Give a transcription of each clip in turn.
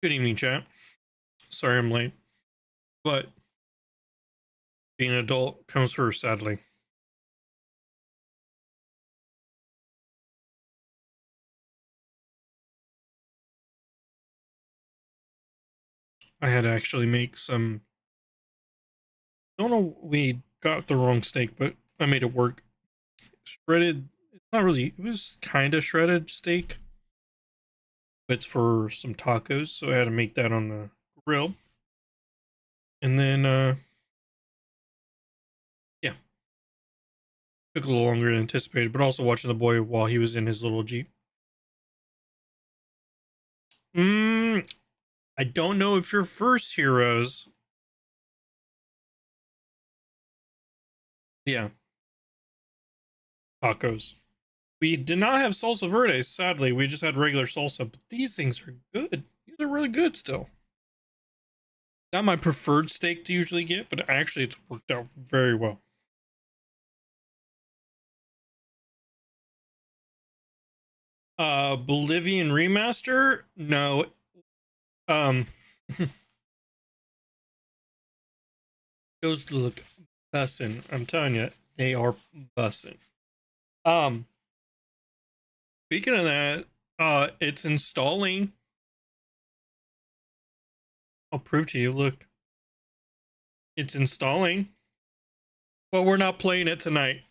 Good evening, chat. Sorry I'm late, but being an adult comes first, sadly. I had to actually make some. Don't know, we got the wrong steak, but I made it work. Shredded. It's not really. It was kind of shredded steak. But it's for some tacos, so I had to make that on the grill. And then, yeah, took a little longer than anticipated, but also watching the boy while he was in his little Jeep. I don't know if you're first heroes. Yeah. Tacos. We did not have salsa verde, sadly. We just had regular salsa, but these things are good. These are really good still. Not my preferred steak to usually get, but actually it's worked out very well. Bolivian remaster? No. Those look bussin'. I'm telling you, they are bussin'. Speaking of that, it's installing. I'll prove to you. Look, it's installing, but we're not playing it tonight.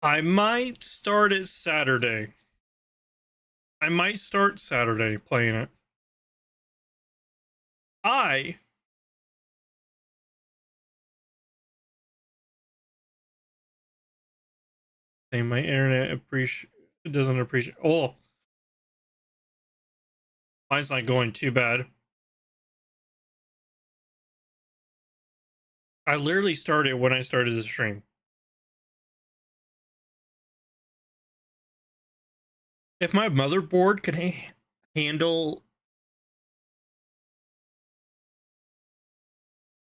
I might start it Saturday. I might start Saturday playing it. Say my internet doesn't appreciate. Oh, mine's not going too bad. I literally started when I started the stream. If my motherboard could handle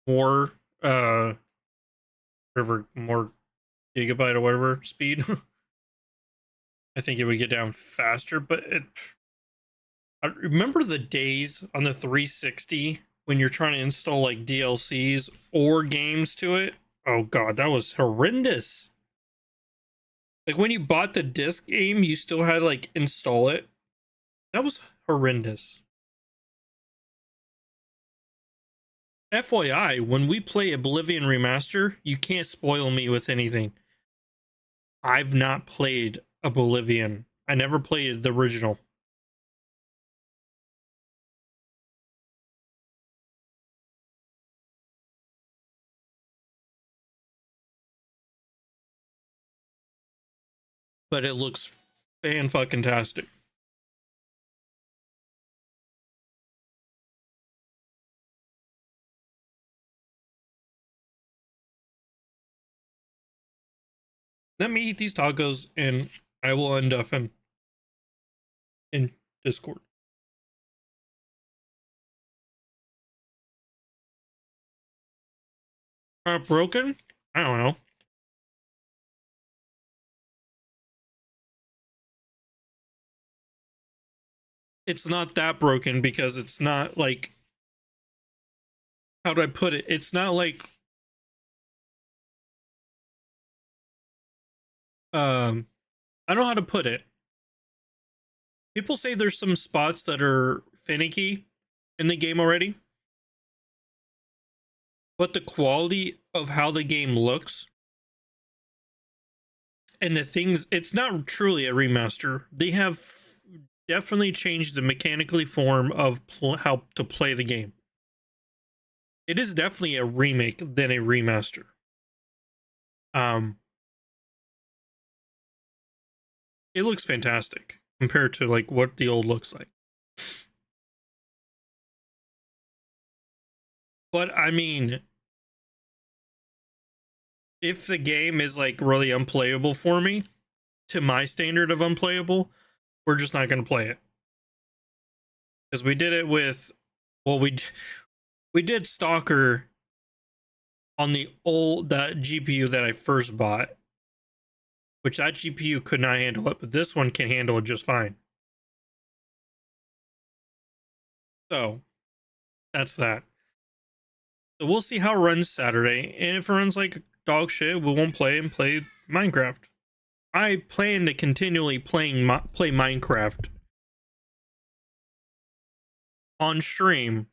more more gigabyte or whatever speed, I think it would get down faster. But I remember the days on the 360 when you're trying to install like DLCs or games to it. Oh god, that was horrendous. Like when you bought the disc game, you still had to like install it. That was horrendous. FYI, when we play Oblivion Remaster, you can't spoil me with anything. I've not played Oblivion. I never played the original. But it looks fan-fucking-tastic. Let me eat these tacos and I will undeafen in Discord. Broken? I don't know. It's not that broken because it's not like, how do I put it? It's not like I don't know how to put it. People say there's some spots that are finicky in the game already, but the quality of how the game looks and the things, it's not truly a remaster. They have definitely changed the mechanically form of how to play the game. It is definitely a remake than a remaster. It looks fantastic compared to like what the old looks like. But I mean, if the game is like really unplayable for me, to my standard of unplayable, we're just not going to play it. Because we did it with, well, we did Stalker on the GPU that I first bought, which that GPU could not handle it, but this one can handle it just fine. So that's that. So we'll see how it runs Saturday, and if it runs like dog shit, we won't play and play Minecraft. I plan to continually play Minecraft on stream.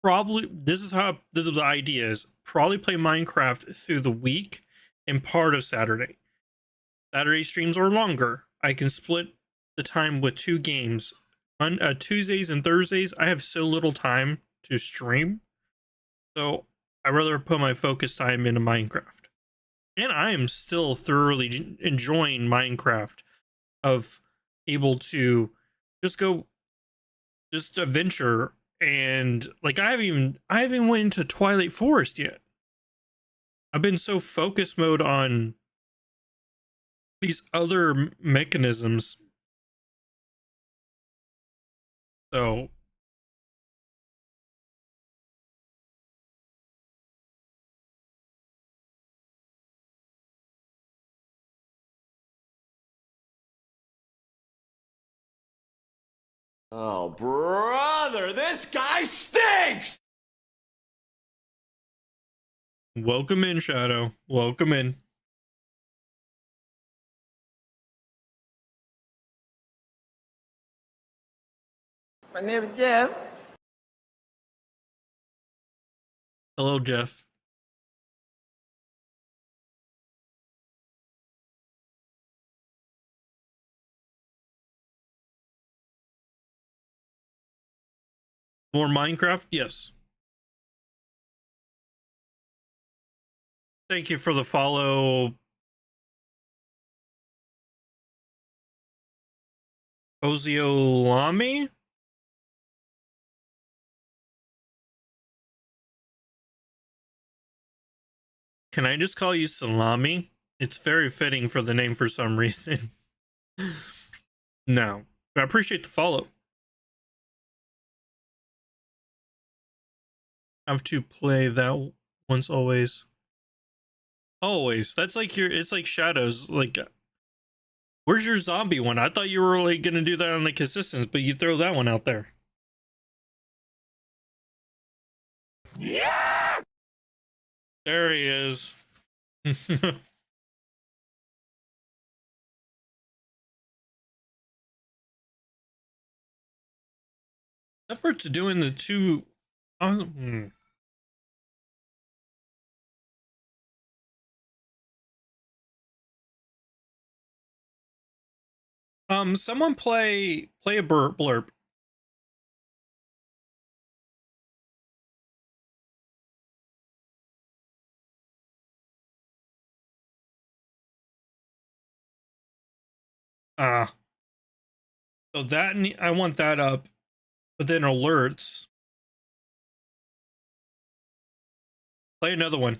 Probably this is the idea is probably play Minecraft through the week and part of Saturday. Saturday streams are longer. I can split the time with 2 games. On Tuesdays and Thursdays, I have so little time to stream. So I'd rather put my focus time into Minecraft. And I am still thoroughly enjoying Minecraft, of able to just adventure, and like I haven't went into Twilight Forest yet. I've been so focus mode on these other mechanisms. So oh, brother, this guy stinks! welcome in, Shadow. Welcome in. My name is Jeff. Hello, Jeff. More Minecraft? Yes. Thank you for the follow, Oziolami. Can I just call you Salami? It's very fitting for the name for some reason. No, but I appreciate the follow. Have to play that once always. Always. That's like it's like Shadows. Like, where's your zombie one? I thought you were like gonna do that on the consistence, but you throw that one out there. Yeah! There he is. Effort to doing the two. Someone play a blurb. So that I want that up, but then alerts. Play another one,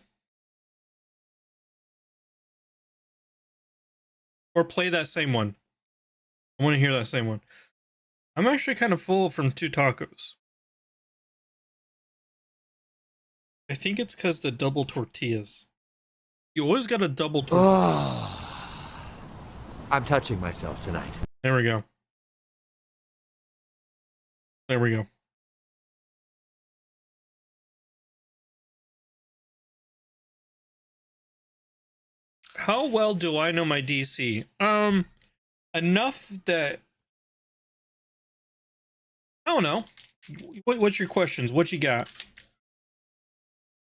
or play that same one. I want to hear that same one. I'm actually kind of full from 2 tacos. I think it's because the double tortillas. You always got a double tortilla. I'm touching myself tonight. There we go. There we go. How well do I know my DC? Enough that I don't know. What's your questions? What you got?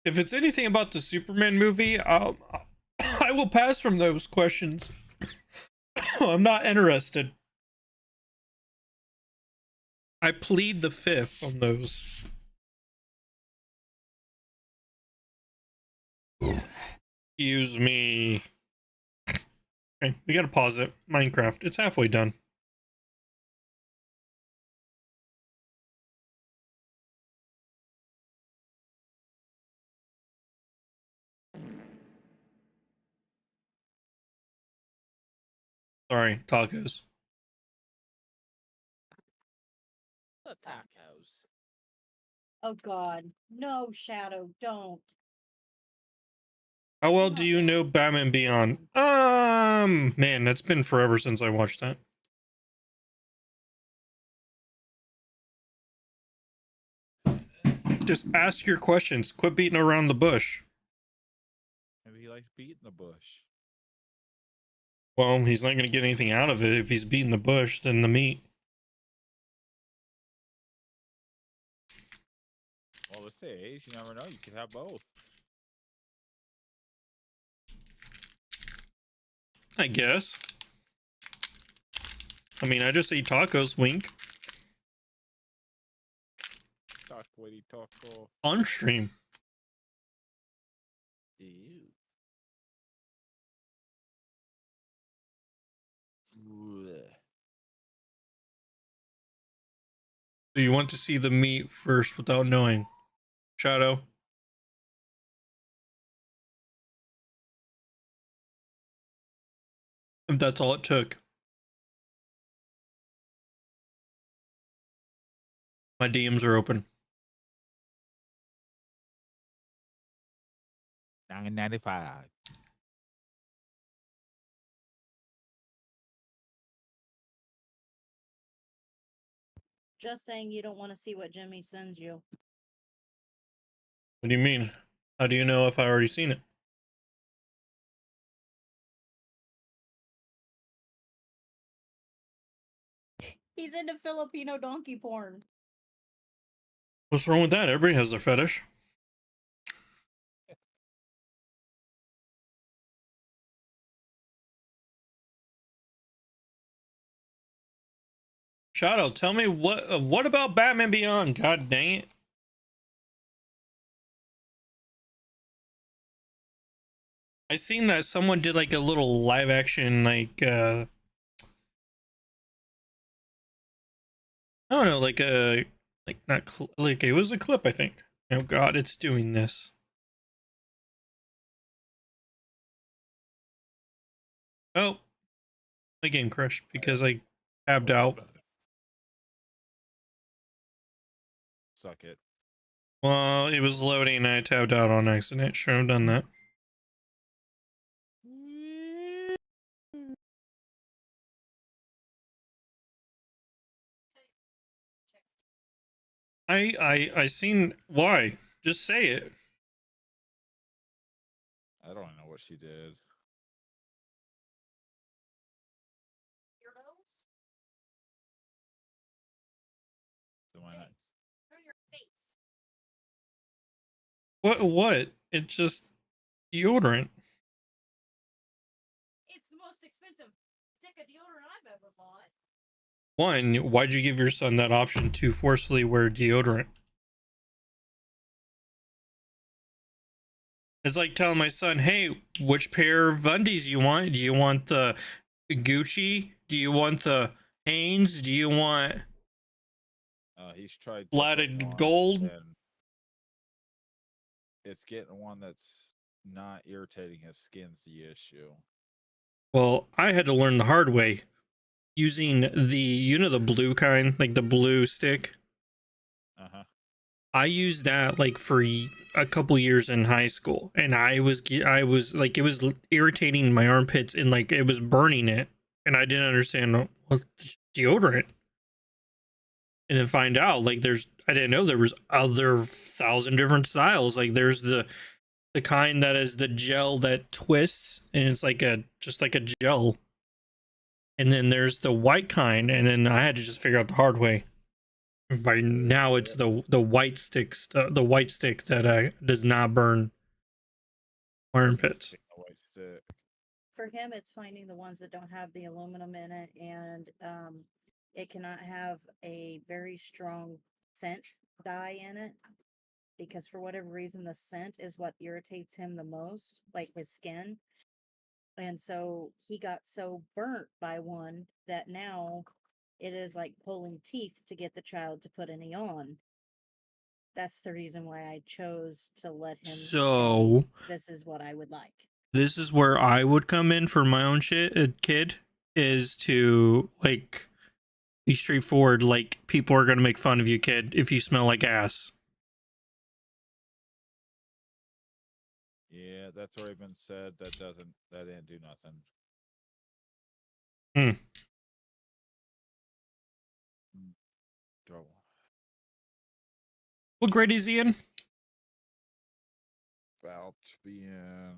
If it's anything about the Superman movie, I will pass from those questions. I'm not interested. I plead the fifth on those. Excuse me. Okay, we gotta pause it. Minecraft, it's halfway done. Sorry, tacos. The tacos. Oh God, no, Shadow, don't. How well do you know Batman Beyond? Man, that's been forever since I watched that. Just ask your questions. Quit beating around the bush. Maybe he likes beating the bush. Well, he's not going to get anything out of it if he's beating the bush than the meat. Well, let's say age, you never know. You could have both. I guess. I mean, I just eat tacos, wink. Taco, taco. On stream. Ew. So you want to see the meat first without knowing. Shadow. If that's all it took. My DMs are open. $9.95. Just saying you don't want to see what Jimmy sends you. What do you mean? How do you know if I already seen it? He's into Filipino donkey porn. What's wrong with that? Everybody has their fetish. Shadow, tell me what about Batman Beyond? God dang it. I seen that someone did like a little live action I don't know, like a like it was a clip, I think. Oh god, it's doing this. Oh, my game crashed because I tabbed out. Suck it. Well, it was loading and I tabbed out on accident. Sure, I've done that. I seen why. Just say it. I don't know what she did. Your nose? So why not? Or your face? What? It's just deodorant. It's the most expensive stick of deodorant I've ever bought. One, why'd you give your son that option to forcefully wear deodorant? It's like telling my son, hey, which pair of undies you want? Do you want the Gucci? Do you want the Hanes? Do you want He's tried Blatted different ones, gold? and it's getting one that's not irritating his skin's the issue. Well, I had to learn the hard way using the blue kind, like the blue stick. Uh-huh. I used that like for a couple years in high school, and I was like, it was irritating my armpits and like it was burning it, and I didn't understand what deodorant. And then find out like I didn't know there was other 1,000 different styles. Like there's the kind that is the gel that twists and it's like just like a gel. And then there's the white kind, and then I had to just figure out the hard way. Right now it's the white sticks, the white stick that does not burn armpits. The white stick. For him, it's finding the ones that don't have the aluminum in it, and it cannot have a very strong scent dye in it, because for whatever reason, the scent is what irritates him the most, like his skin. And so he got so burnt by one that now it is like pulling teeth to get the child to put any on. That's the reason why I chose to let him So say, this is what I would like. this is where I would come in for my own kid, is to like be straightforward. Like, people are gonna make fun of you, kid, if you smell like ass. Yeah, that's already been said. That didn't do nothing. Hmm. Oh, What grade is he in? about to be in.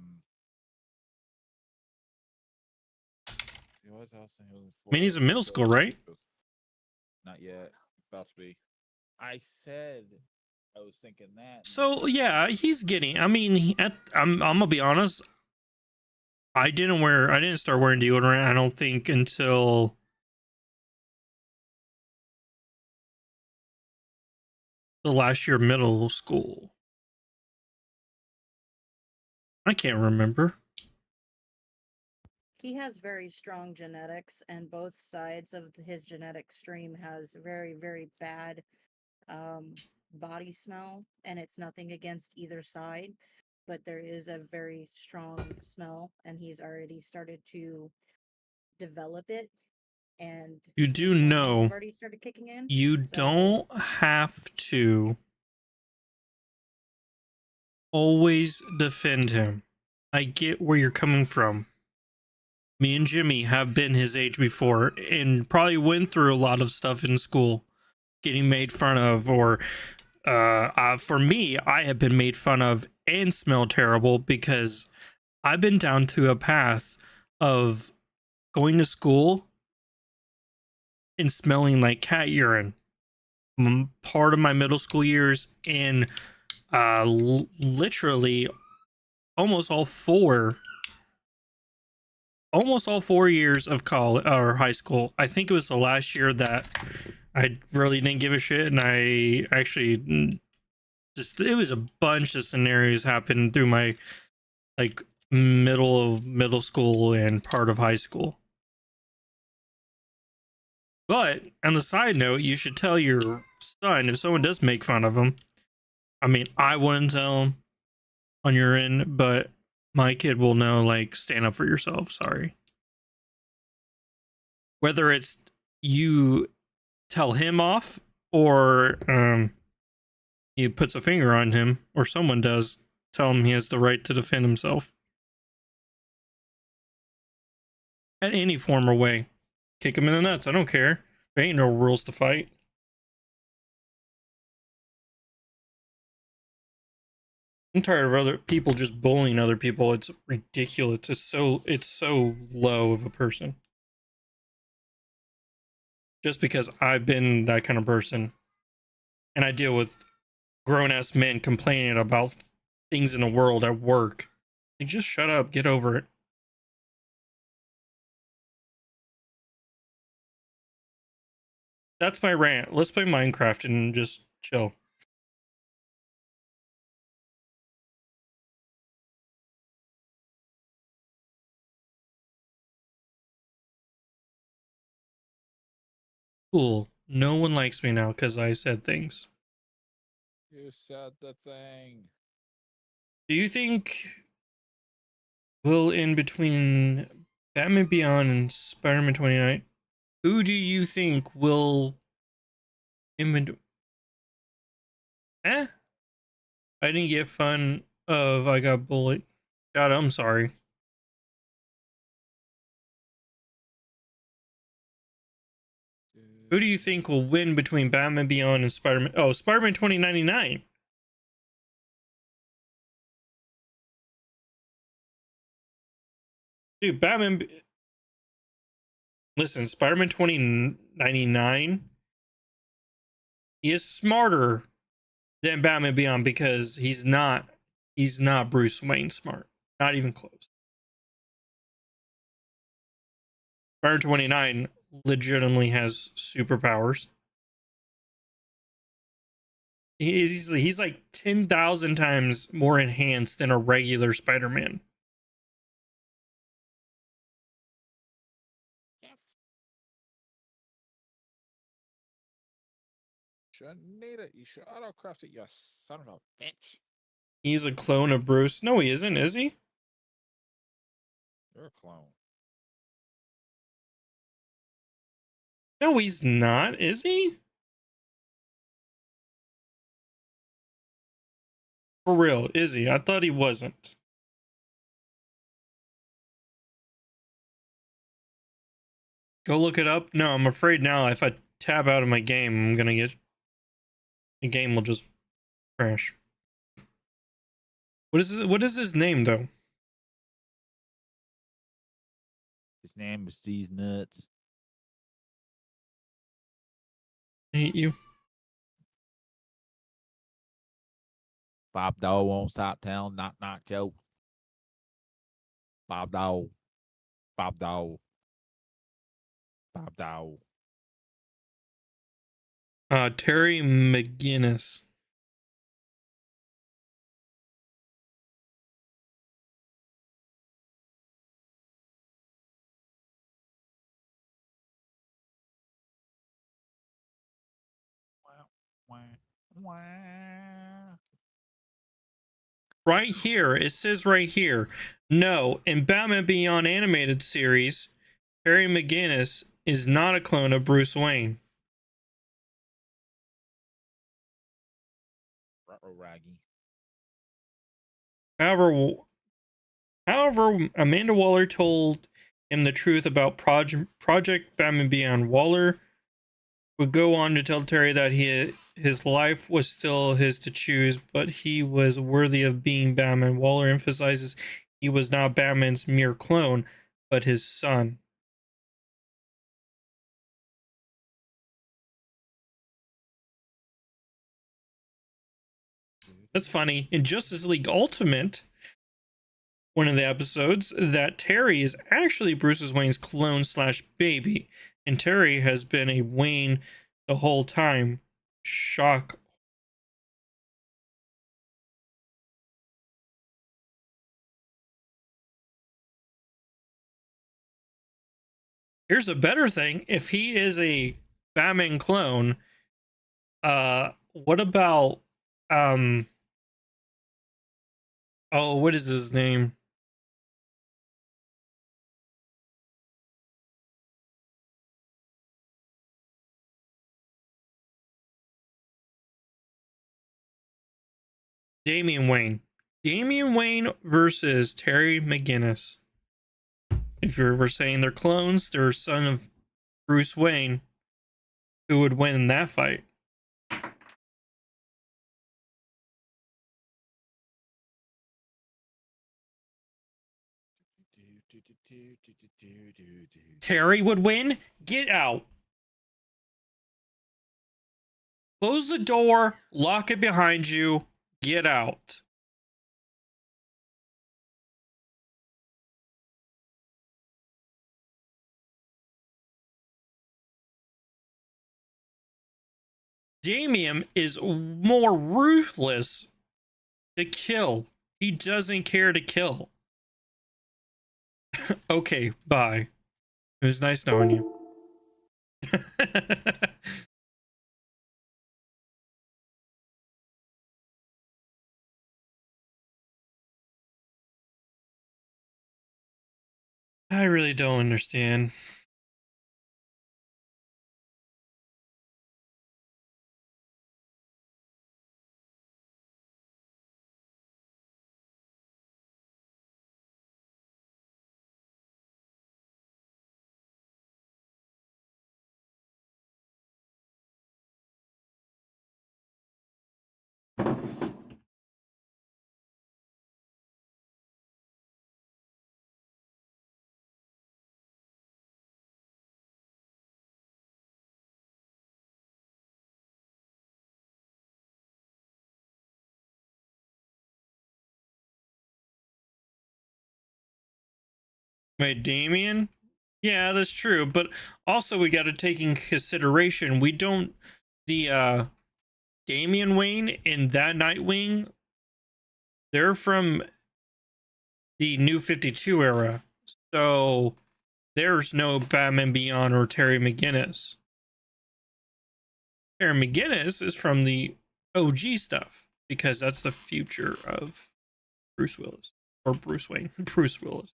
He was also he was in I mean, he's in middle school, right? Not yet. About to be. I said I was thinking that. and you So said- yeah, he's getting. I mean, I'm gonna be honest. I didn't start wearing deodorant. I don't think until the last year of middle school. I can't remember. He has very strong genetics, and both sides of his genetic stream has very, very bad body smell. And it's nothing against either side, but there is a very strong smell, and he's already started to develop it. And You his do hormones know have already started kicking in. you So don't have to always defend him. I get where you're coming from. Me and Jimmy have been his age before and probably went through a lot of stuff in school, getting made fun of, or for me, I have been made fun of and smell terrible because I've been down to a path of going to school and smelling like cat urine. Part of my middle school years and literally almost almost all 4 years of college or high school. I think it was the last year that I really didn't give a shit, and I actually just it was a bunch of scenarios happened through my like middle school and part of high school. But on the side note, you should tell your son if someone does make fun of him. I mean, I wouldn't tell him on your end, but my kid will know, like, stand up for yourself. Sorry. Whether it's you tell him off or he puts a finger on him or someone does, tell him he has the right to defend himself. In any form or way. Kick him in the nuts. I don't care. There ain't no rules to fight. I'm tired of other people just bullying other people. It's ridiculous. It's so low of a person. Just because I've been that kind of person and I deal with grown ass men complaining about things in the world at work. Like, just shut up, get over it. That's my rant. Let's play Minecraft and just chill. Cool. No one likes me now because I said things. You said the thing. Do you think will in between Batman Beyond and Spider-Man 29? Who do you think will in between? I didn't get fun of I got bullied. God, I'm sorry. Who do you think will win between Batman Beyond and Spider-Man? Oh, Spider-Man 2099. Dude, Batman. Listen, Spider-Man 2099. He is smarter than Batman Beyond because he's not. He's not Bruce Wayne smart. Not even close. Spider-Man 29 legitimately has superpowers. He's like 10,000 times more enhanced than a regular Spider-Man. Shouldn't need it. You should autocraft it, you son of a bitch. He's a clone of Bruce. No, he isn't, is he? You're a clone. No, he's not, is he? For real, is he? I thought he wasn't. Go look it up. No, I'm afraid now if I tab out of my game, I'm gonna get the game will just crash. What is his name though? His name is These Nuts. I hate you. Bob Dog won't stop telling knock knock joke. Bob Dog. Bob Dog. Bob Dog. Terry McGinnis. Wah, wah. Right here, it says right here. No, in Batman Beyond animated series, Terry McGinnis is not a clone of Bruce Wayne. Raggy. However, Amanda Waller told him the truth about Project Batman Beyond. Waller would go on to tell Terry that his life was still his to choose, but he was worthy of being Batman. Waller emphasizes he was not Batman's mere clone, but his son. That's funny. In Justice League Ultimate, one of the episodes, that Terry is actually Bruce Wayne's clone slash baby, and Terry has been a Wayne the whole time. Shock. Here's a better thing. If he is a Batman clone, what about oh, what is his name? Damian Wayne. Damian Wayne versus Terry McGinnis. If you're ever saying they're clones, they're son of Bruce Wayne. Who would win in that fight? Terry would win? Get out. Close the door, lock it behind you, get out. Damian is more ruthless to kill. He doesn't care to kill. Okay, bye. It was nice knowing you. I really don't understand. Wait, Damien? Yeah, that's true. But also we gotta take in consideration the Damian Wayne and that Nightwing, they're from the New 52 era. So there's no Batman Beyond or Terry McGinnis. Terry McGinnis is from the OG stuff because that's the future of Bruce Willis or Bruce Wayne. Bruce Willis.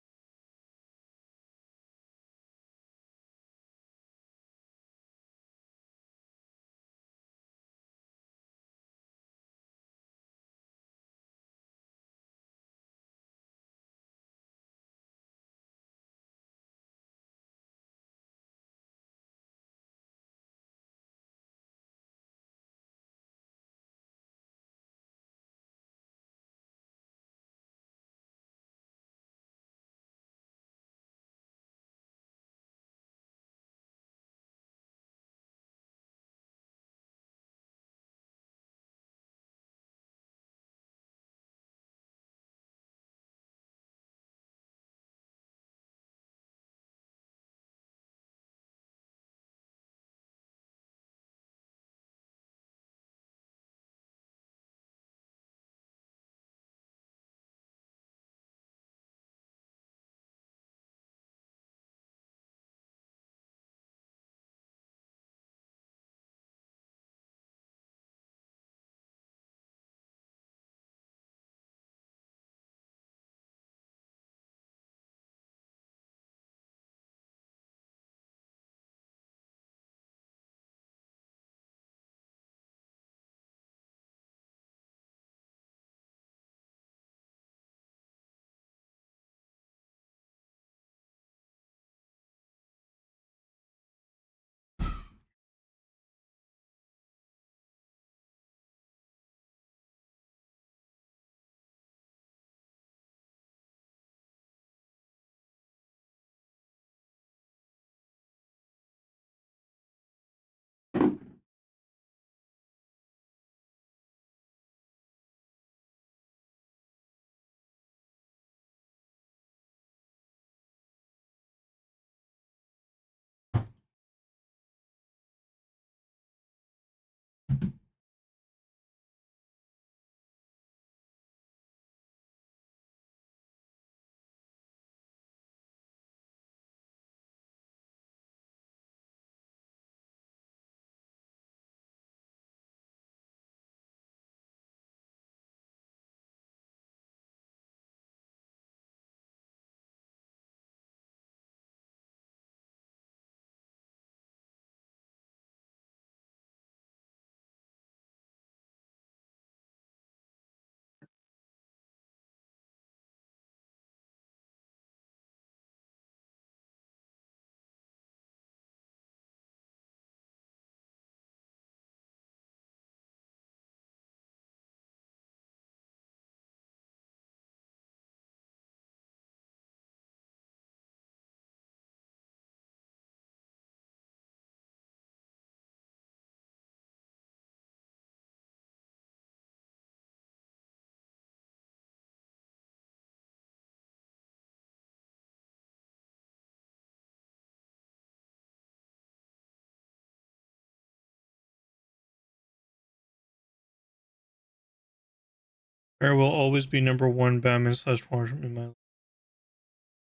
Barry will always be number one Batman / Watchmen in my life.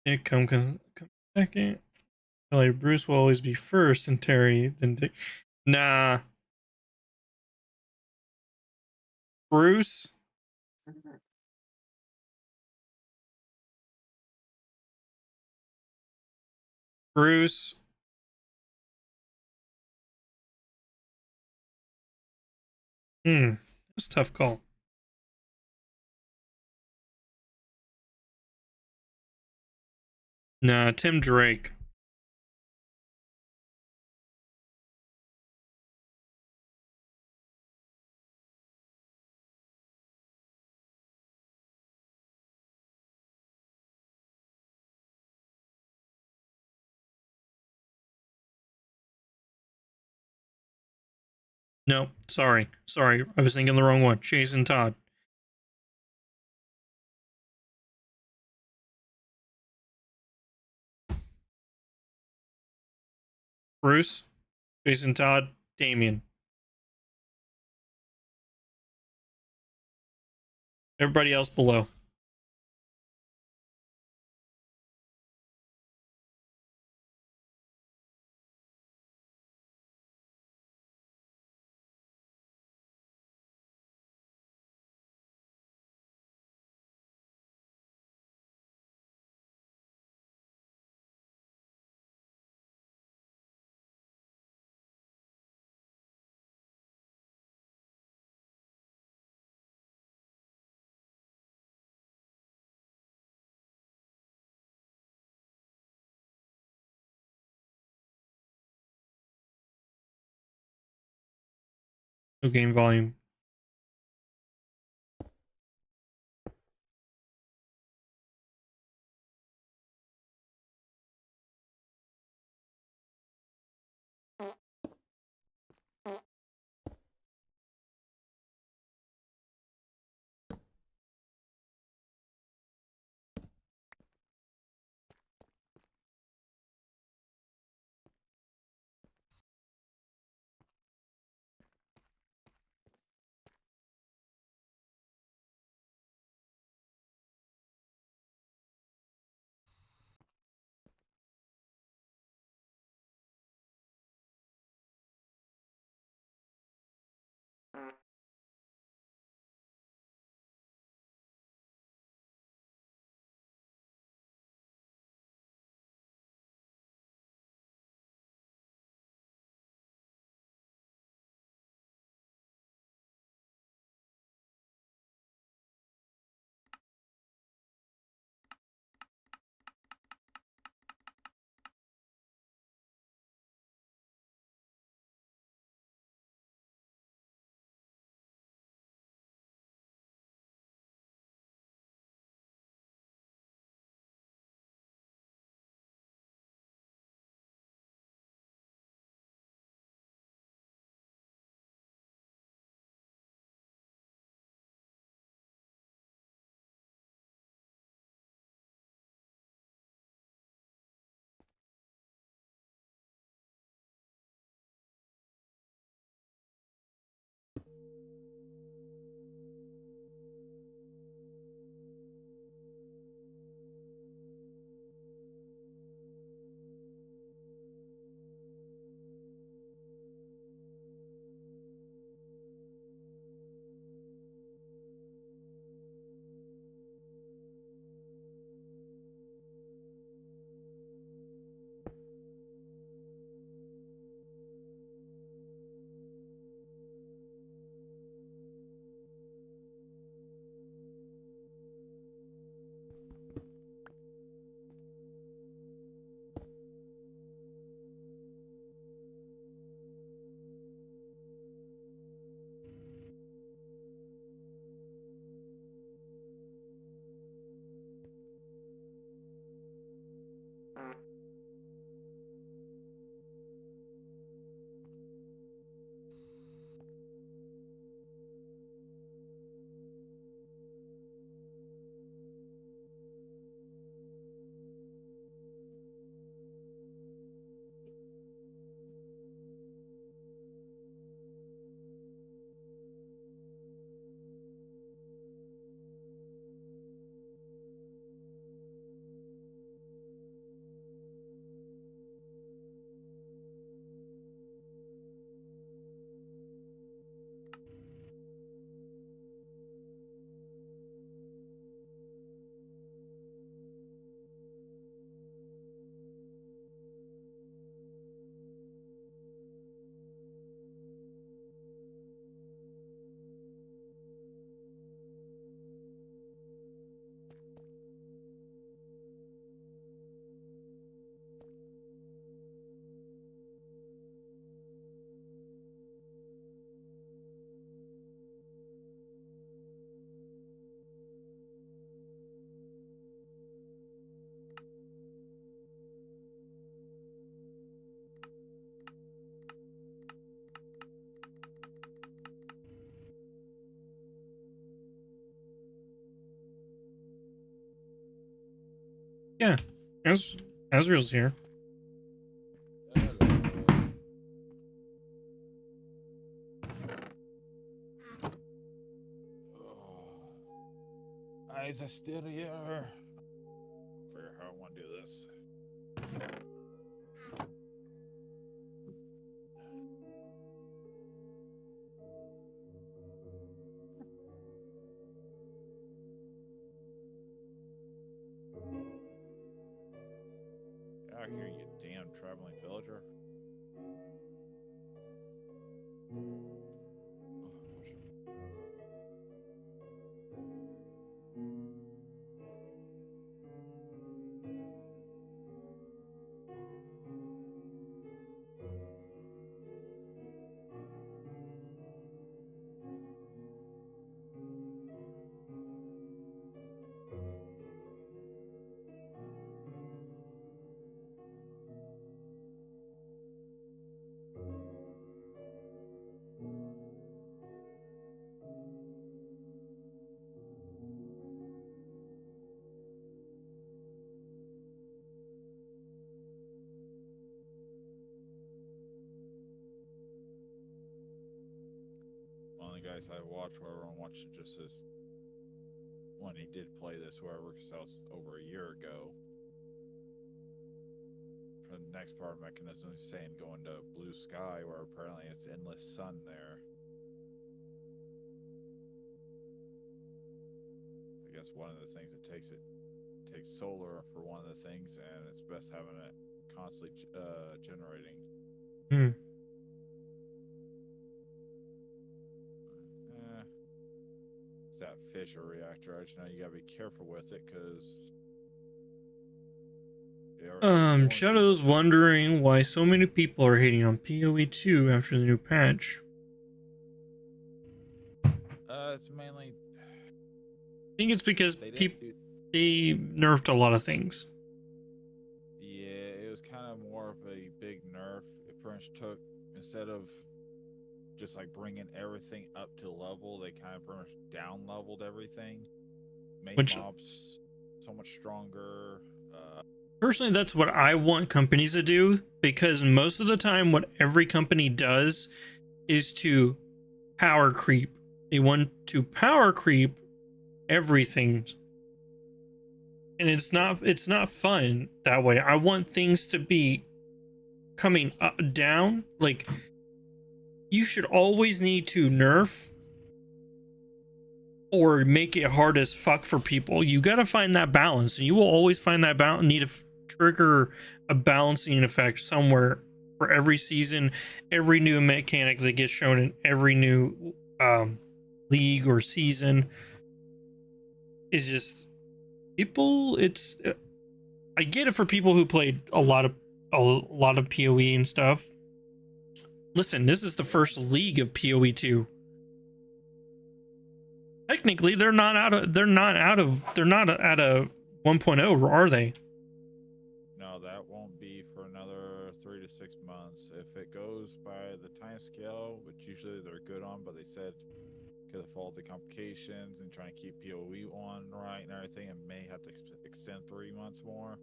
Nick come second. Like Bruce will always be first, and Terry then Dick. Nah, Bruce. Bruce. That's a tough call. Nah, Tim Drake. No, sorry. I was thinking the wrong one. Jason Todd. Bruce, Jason Todd, Damien. Everybody else below. No game volume. Yeah, Asriel's here. Hello. Is I still here? Figure how I want to do this. Out here, you damn traveling villager. One of the guys I watch, where everyone watched it just as when he did play this, wherever, because that was over a year ago. For the next part mechanism, he's saying going to blue sky, where apparently it's endless sun there. I guess one of the things it takes solar for one of the things, and it's best having it constantly generating. Hmm. It's that fissure reactor. I just know you gotta be careful with it, because Shadow's wondering why so many people are hating on PoE 2 after the new patch. It's mainly. I think it's because They they nerfed a lot of things. Yeah, it was kind of more of a big nerf. It pretty much took, instead of just like bringing everything up to level, they kind of pretty much down leveled everything. Made mobs so much stronger. Personally, that's what I want companies to do, because most of the time what every company does is to power creep. They want to power creep everything. And it's not fun that way. I want things to be coming up, down. Like, you should always need to nerf or make it hard as fuck for people. You got to find that balance, and you will always find that balance. Need to trigger a balancing effect somewhere for every season, every new mechanic that gets shown in every new league or season. Is just people. It's I get it for people who played a lot of PoE and stuff. Listen, this is the first league of PoE 2. Technically, they're not at a 1.0, are they? No, that won't be for another 3 to 6 months. If it goes by the time scale, which usually they're good on, but they said because of all the complications and trying to keep PoE on right and everything, it may have to extend 3 months more.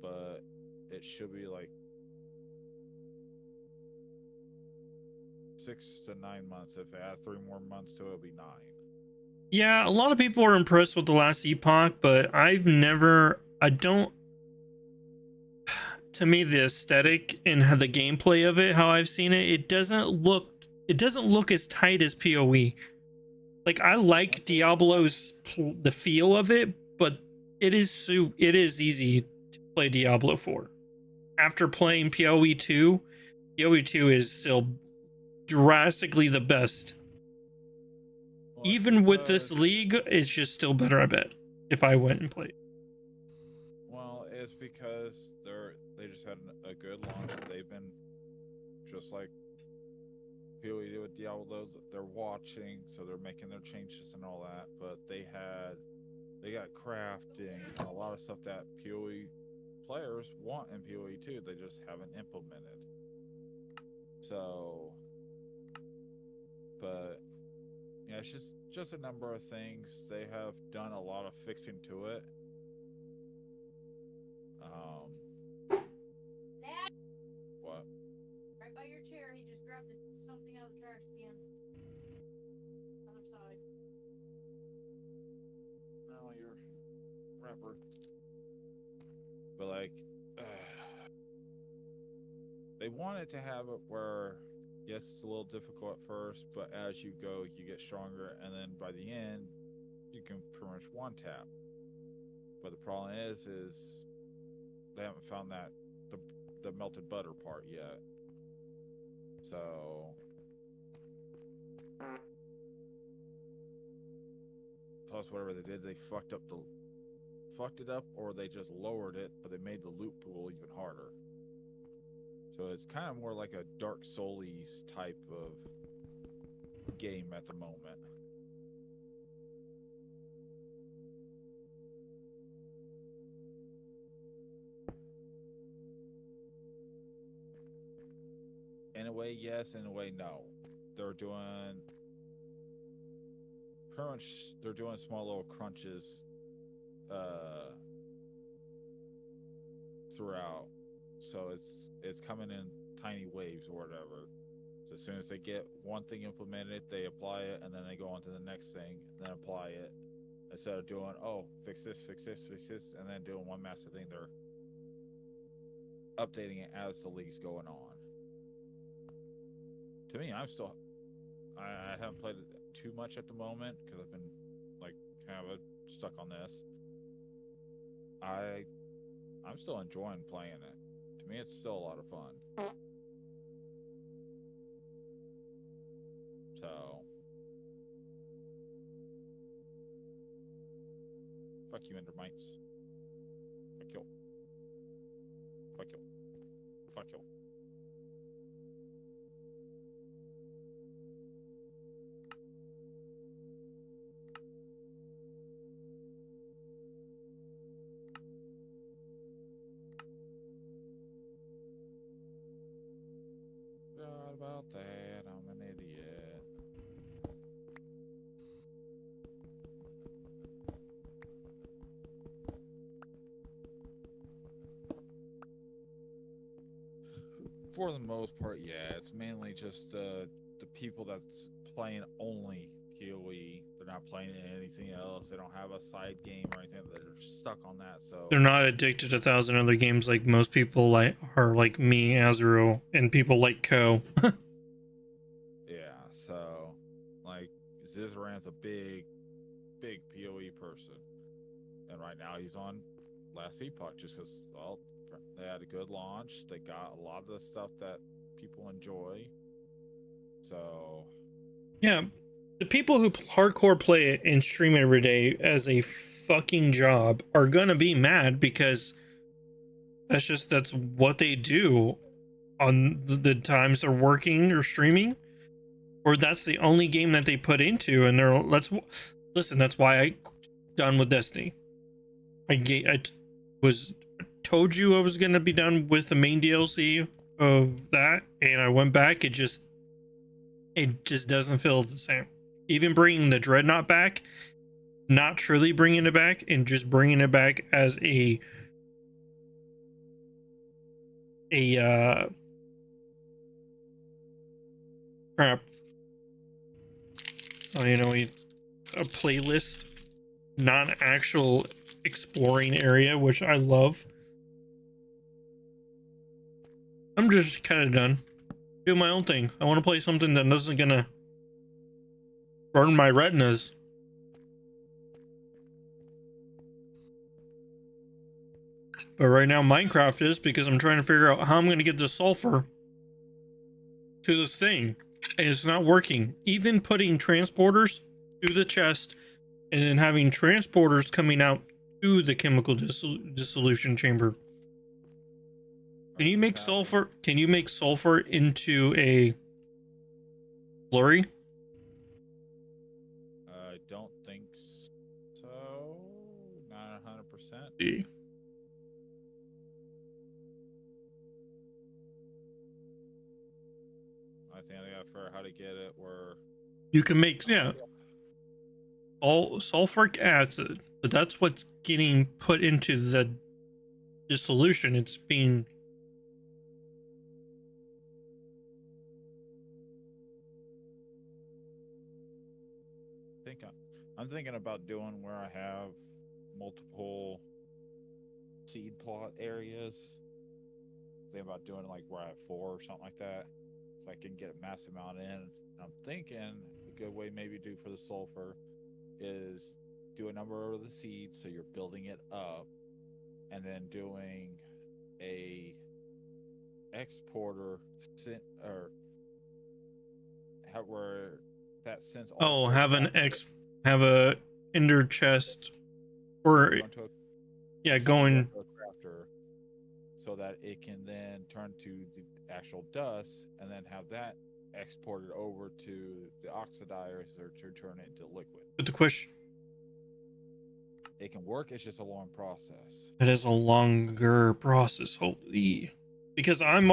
But it should be like 6 to 9 months. If I add 3 more months to it, it'll be 9. Yeah, a lot of people are impressed with the last epoch, but to me, the aesthetic and how the gameplay of it, how I've seen it, it doesn't look as tight as PoE. Like, I like Diablo's the feel of it, but it is easy to play Diablo 4. After playing PoE 2, PoE 2 is still drastically the best. Well, Even with this league, it's just still better, I bet, if I went and played. Well, it's because they just had a good launch. They've been just like PoE did with Diablo. They're watching, so they're making their changes and all that. But they got crafting and a lot of stuff that PoE players want in PoE 2. They just haven't implemented. So, but yeah, it's just a number of things. They have done a lot of fixing to it. wrapper. But like, they wanted to have it where, yes, it's a little difficult at first, but as you go, you get stronger, and then by the end, you can pretty much one tap. But the problem is they haven't found that the melted butter part yet. So plus whatever they did, they fucked it up, or they just lowered it, but they made the loot pool even harder. So it's kind of more like a Dark Souls type of game at the moment. In a way, yes. In a way, no. They're doing pretty much. They're doing small little crunches throughout, so it's coming in tiny waves or whatever. So as soon as they get one thing implemented, they apply it, and then they go on to the next thing, and then apply it. Instead of doing, oh, fix this, and then doing one massive thing, they're updating it as the league's going on. To me, I haven't played it too much at the moment because I've been like kind of stuck on this. I'm still enjoying playing it. To me, it's still a lot of fun. So, fuck you, Endermites. Fuck you. Fuck you. Fuck you. Forgot about that. I'm an idiot. For the most part, yeah. It's mainly just the people that's playing only PoE. They're not playing anything else. They don't have a side game or anything. They're stuck on that. So They're not addicted to 1,000 other games like most people are like me, Azrael, and people like Co. yeah. So like Zizaran's a big PoE person, and right now he's on Last Epoch just because they had a good launch. They got a lot of the stuff that people enjoy. So Yeah, the people who hardcore play it and stream it every day as a fucking job are gonna be mad because that's what they do on the times they're working or streaming, or that's the only game that they put into, and listen. That's why I done with Destiny. I was told you I was gonna be done with the main DLC of that, and I went back. It just doesn't feel the same. Even bringing the Dreadnought back, not truly bringing it back, and just bringing it back as a crap. Oh, a playlist, not an actual exploring area, which I love. I'm just kind of done. Do my own thing. I want to play something that isn't gonna burn my retinas. But right now, Minecraft is, because I'm trying to figure out how I'm gonna get the sulfur to this thing, and it's not working. Even putting transporters to the chest and then having transporters coming out to the chemical dissolution chamber. Can you make sulfur? Can you make sulfur into a slurry? I don't think so. Not 100%. See. I think I gotta figure out how to get it where You can make, all sulfuric acid, but that's what's getting put into the dissolution. It's being I'm thinking about doing where I have multiple seed plot areas. Think about doing like where I have 4 or something like that, so I can get a massive amount in. And I'm thinking a good way maybe to do for the sulfur is do a number of the seeds, so you're building it up, and then doing a exporter or where that sends all Oh, the have an tokens have a ender chest, or onto a yeah, going. a crafter, so that it can then turn to the actual dust, and then have that exported over to the oxidizer to turn it into liquid. But the question, It can work. It's just a long process. it is a longer process. Holy, because I'm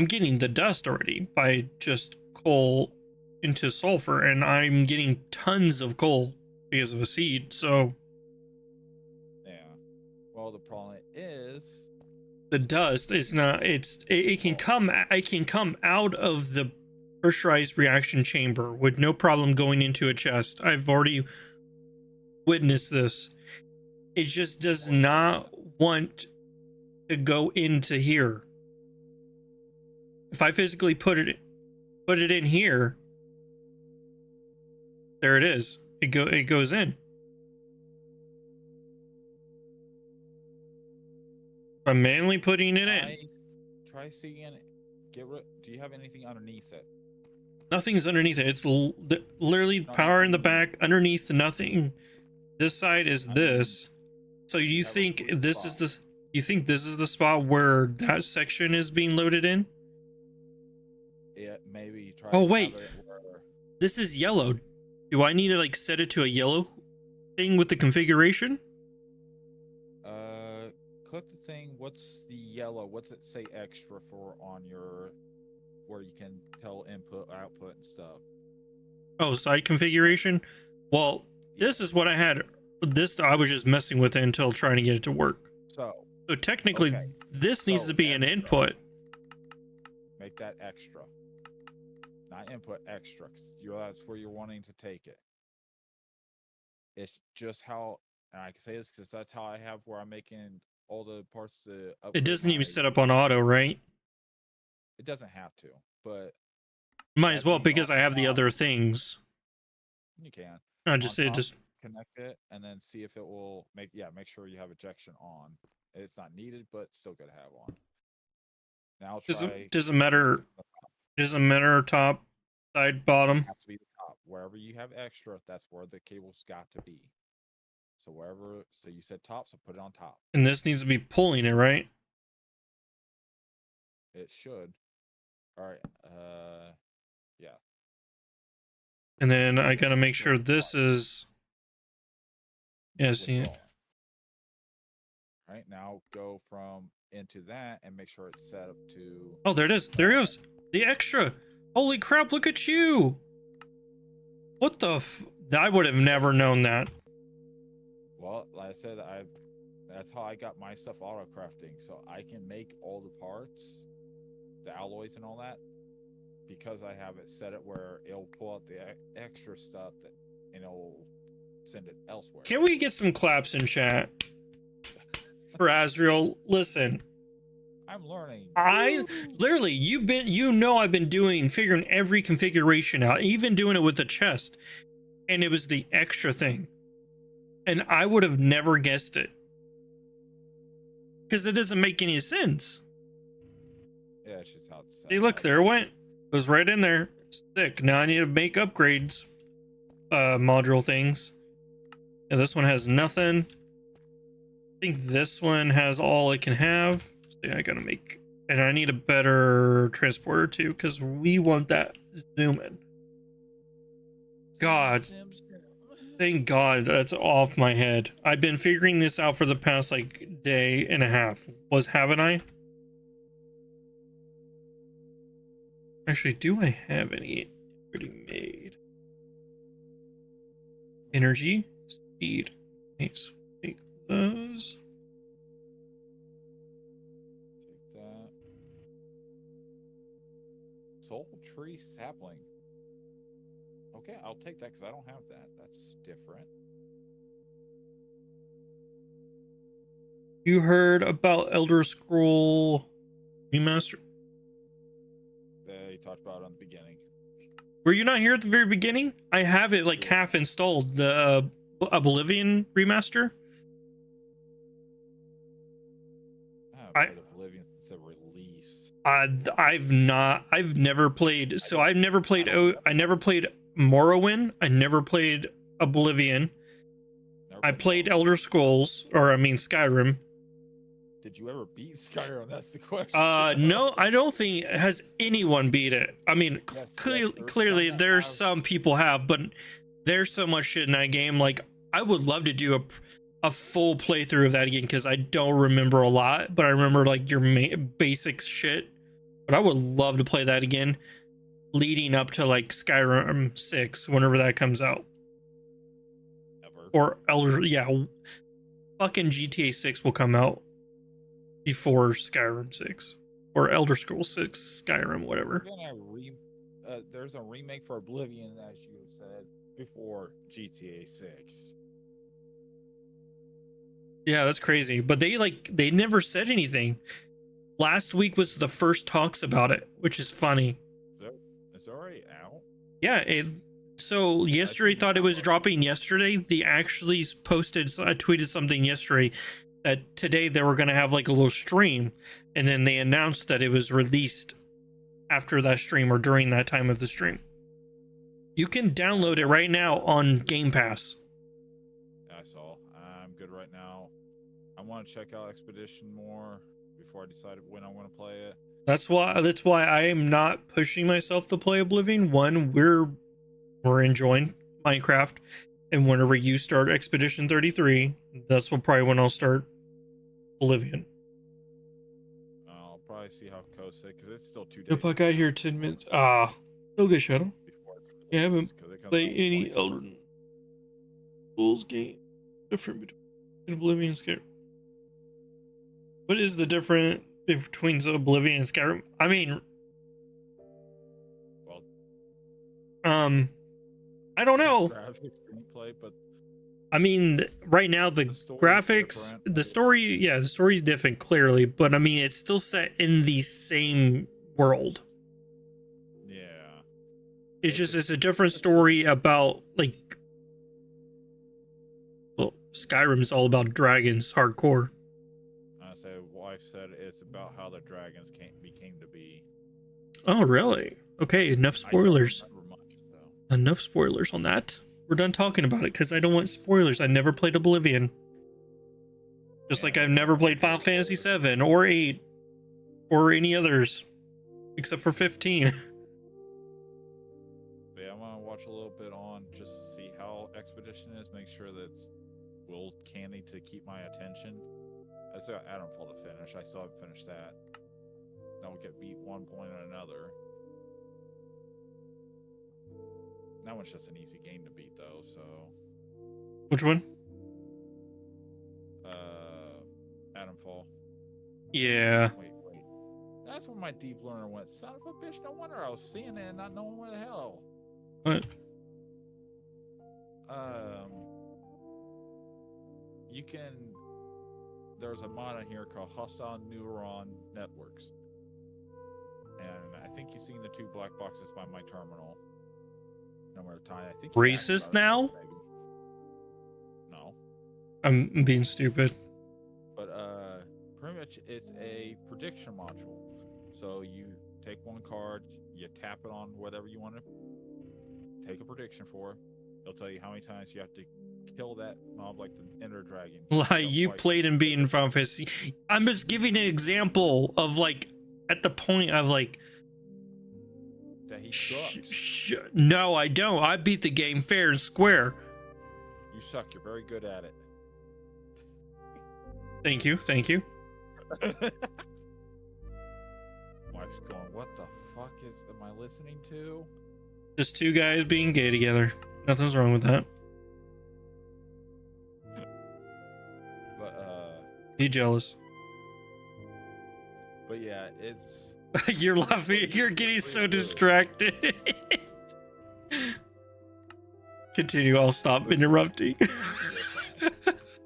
getting the dust already by just coal into sulfur, and I'm getting tons of coal because of a seed. So Yeah. Well, the problem is the dust is not. It can come. I can come out of the pressurized reaction chamber with no problem going into a chest. I've already witnessed this. It just does not want to go into here. If I physically put it in here, there it is. It goes in. I'm manually putting it in. try seeing get rid. Do you have anything underneath it? Nothing's underneath it. It's literally power in the back. Underneath, nothing. This side is this. So you think this is the? You think this is the spot where that section is being loaded in? Yeah, maybe try. Oh wait, this is yellow. Do I need to like set it to a yellow thing with the configuration? Click the thing. What's the yellow? What's it say extra for on your where you can tell input, output, and stuff? Oh, side configuration. Well, this is what I had. This I was just messing with it until trying to get it to work. So technically, this needs to be an input. Make that extra, not input, extra. 'Cause that's where you're wanting to take it. It's just how, and I can say this because that's how I have where I'm making all the parts to upgrade. It doesn't even set up on auto, right? It doesn't have to, but might as well because I have the other things. You can. Just connect it and then see if it will make sure you have ejection on. It's not needed, but still good to have on. Now try. Doesn't matter top, side, bottom. It has to be the top. Wherever you have extra, that's where the cable's got to be. So wherever, so you said top, so put it on top. And this needs to be pulling it, right? It should. All right. Yeah. And then I gotta make sure this is. Yeah, see. All right, now go from into that and make sure it's set up to. Oh, there it is. There it goes. The extra. Holy crap! Look at you. What the? I would have never known that. Well, like I said, that's how I got my stuff auto crafting, so I can make all the parts, the alloys and all that, because I have it set it where it'll pull out the extra stuff and it'll send it elsewhere. Can we get some claps in chat for Azriel? Listen, I'm learning. I literally, I've been figuring every configuration out, even doing it with the chest, and it was the extra thing, and I would have never guessed it because it doesn't make any sense. Yeah, it's just how it's set. Hey, look, there it went. It was right in there. It's thick. Now I need to make upgrades, module things. Yeah, this one has nothing. I think this one has all it can have. So yeah, I gotta make, and I need a better transporter too, because we want that zoom in. God, thank God that's off my head. I've been figuring this out for the past like day and a half. Haven't I? Actually, do I have any already made? Energy, speed. Nice. Take those. Take that. Soul tree sapling. Okay, I'll take that because I don't have that. That's different. You heard about Elder Scroll Remaster? They talked about it on the beginning. Were you not here at the very beginning? I have it like half installed. The Oblivion remaster. I haven't played Oblivion since the release. I've never played. So I've never played. I never played Morrowind. I never played Oblivion. I played Elder Scrolls, or I mean Skyrim. Did you ever beat Skyrim? That's the question. No, I don't think has anyone beat it. I mean, Yes, clearly some that there's have. some people have, but there's so much shit in that game. Like, I would love to do a full playthrough of that again because I don't remember a lot, but I remember like your basic shit. But I would love to play that again, leading up to like Skyrim 6 whenever that comes out, Ever. or fucking GTA 6 will come out before Skyrim 6 or Elder Scrolls 6 Skyrim, whatever. There's a remake for Oblivion, as you said, before GTA 6. Yeah, that's crazy. But they never said anything. Last week was the first talks about it, which is funny. It's already out. Yeah, so yesterday thought it was dropping yesterday. They actually I tweeted something yesterday that today they were going to have like a little stream, and then they announced that it was released after that stream or during that time of the stream. You can download it right now on Game Pass. I saw. I'm good right now. I want to check out Expedition more before I decide when I want to play it. That's why I am not pushing myself to play Oblivion. One, we're enjoying Minecraft, and whenever you start Expedition 33, that's probably when I'll start Oblivion. I'll probably see how Coast said, because it's still 2 days. Yep, I got here 10 minutes. Still good, Shadow. before it Yeah, I haven't releases, 'cause it comes Play out any 20. Elder Scrolls game different between Oblivion and Skyrim. What is the difference between Oblivion and Skyrim? I mean, Well, I don't know. graphics, gameplay, but I mean, right now the story's graphics, different. the story's different clearly, but I mean, it's still set in the same world. yeah. It's a different story about like. Well, Skyrim is all about dragons, hardcore. I say, wife said it's about how the dragons became to be. Oh, really? Okay, enough spoilers. I don't remember much, so. Enough spoilers on that. We're done talking about it because I don't want spoilers. I never played Oblivion. Just like I've never played Final Fantasy 7 or 8 or any others except for 15. But yeah, I want to watch a little bit on just to see how Expedition is. Make sure that it's Will Candy to keep my attention. I still got Adamfall to finish. I still haven't finished that. Now we'll get beat one point or another. That one's just an easy game to beat, though. So, Which one? Adamfall. Yeah. Wait. That's where my deep learner went. Son of a bitch! No wonder I was seeing it and not knowing where the hell. What? You can. There's a mod on here called Hostile Neuron Networks, and I think you've seen the 2 black boxes by my terminal. No more time. I think. you asked Racist about it, now? maybe. No, I'm being stupid. but pretty much it's a prediction module. So you take one card, you tap it on whatever you want to take a prediction for. It'll tell you how many times you have to kill that mob, like the Ender Dragon. Like you played and beaten Final Fantasy. I'm just giving an example of like at the point of like. That he sucks. No, I don't. I beat the game fair and square. You suck. You're very good at it. Thank you. Wife's going, what the fuck am I listening to? Just 2 guys being gay together. Nothing's wrong with that. But Be jealous. yeah, it's You're laughing. You're getting so distracted. Continue. I'll stop interrupting. But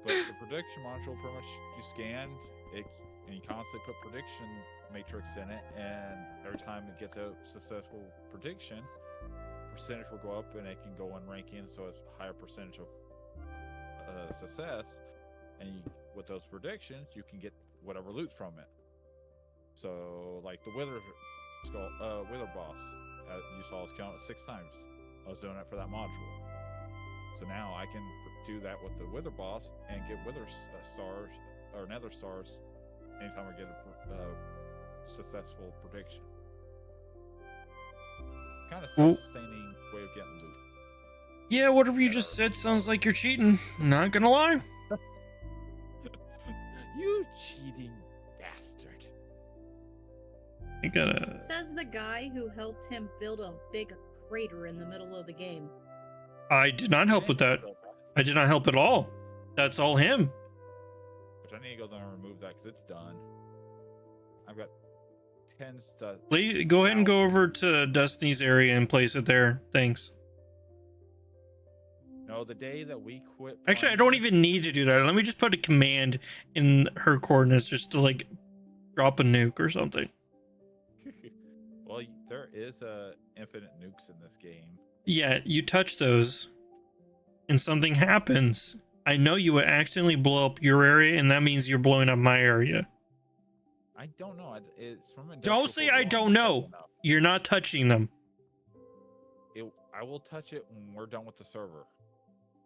the prediction module, pretty much you scan it and you constantly put prediction matrix in it, and every time it gets a successful prediction, percentage will go up and it can go in ranking, so it's a higher percentage of success. And with those predictions, you can get whatever loot from it. So, like the Wither boss, you saw us count it 6 times. I was doing it for that module. So now I can do that with the Wither boss and get Wither stars or Nether stars anytime I get a successful prediction. Kind of self-sustaining way of getting loot. Yeah, whatever you just said sounds like you're cheating. Not gonna lie. You cheating bastard. You gotta. Says the guy who helped him build a big crater in the middle of the game. I did not help with that. I did not help at all. That's all him. Which I need to go there and remove that because it's done. I've got 10 stuff. Go ahead and go over to Destiny's area and place it there. Thanks. No, the day that we quit. Actually, I don't even need to do that. Let me just put a command in her coordinates just to like drop a nuke or something. Well, there is infinite nukes in this game. Yeah, you touch those and something happens. I know you would accidentally blow up your area, and that means you're blowing up my area. I don't know. It's from. Don't say I don't know. You're not touching them. I will touch it when we're done with the server.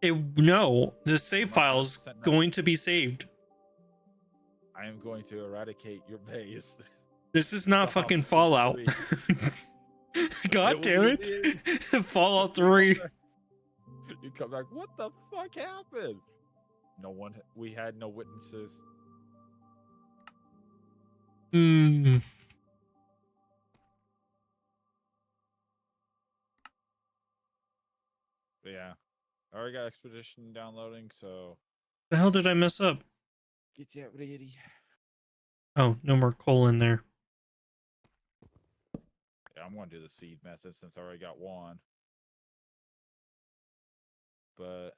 No, the save file's going to be saved. I am going to eradicate your base. This is not fucking Fallout. God damn it. Fallout 3. You come back, what the fuck happened? We had no witnesses. Hmm. But yeah. I already got Expedition downloading, so The hell did I mess up? get that ready. Oh, no more coal in there. Yeah, I'm going to do the seed method since I already got one. But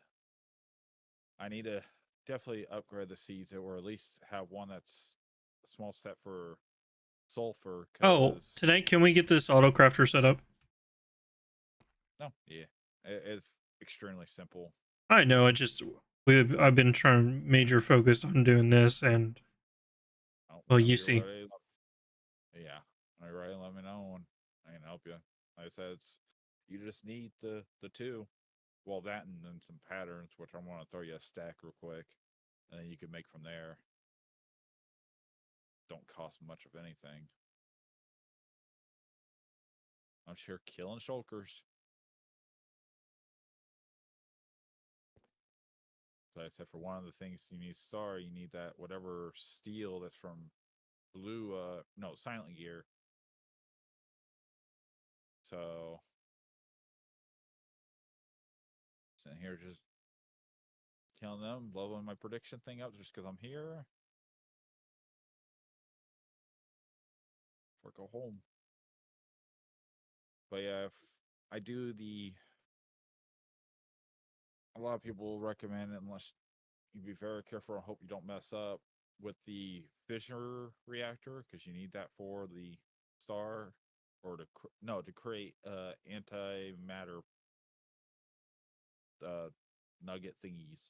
I need to definitely upgrade the seeds, or at least have one that's a small step for sulfur. Oh, tonight can we get this auto crafter set up? No, yeah. It's extremely simple. I know, I've been trying major focused on doing this, and Oh, well, whenever you you're see. ready, yeah, when you're ready, let me know and I can help you. Like I said, you just need the 2. Well, that and then some patterns, which I'm gonna throw you a stack real quick, and then you can make from there. Don't cost much of anything. I'm sure killing shulkers. So I said, for one of the things you need star, you need that whatever steel that's from blue, Silent Gear. So sitting here just killing them, blowing my prediction thing up just because I'm here. Or go home. But yeah, if I do a lot of people recommend it, unless you be very careful and hope you don't mess up with the fissure reactor, because you need that for the star, or to create antimatter nugget thingies.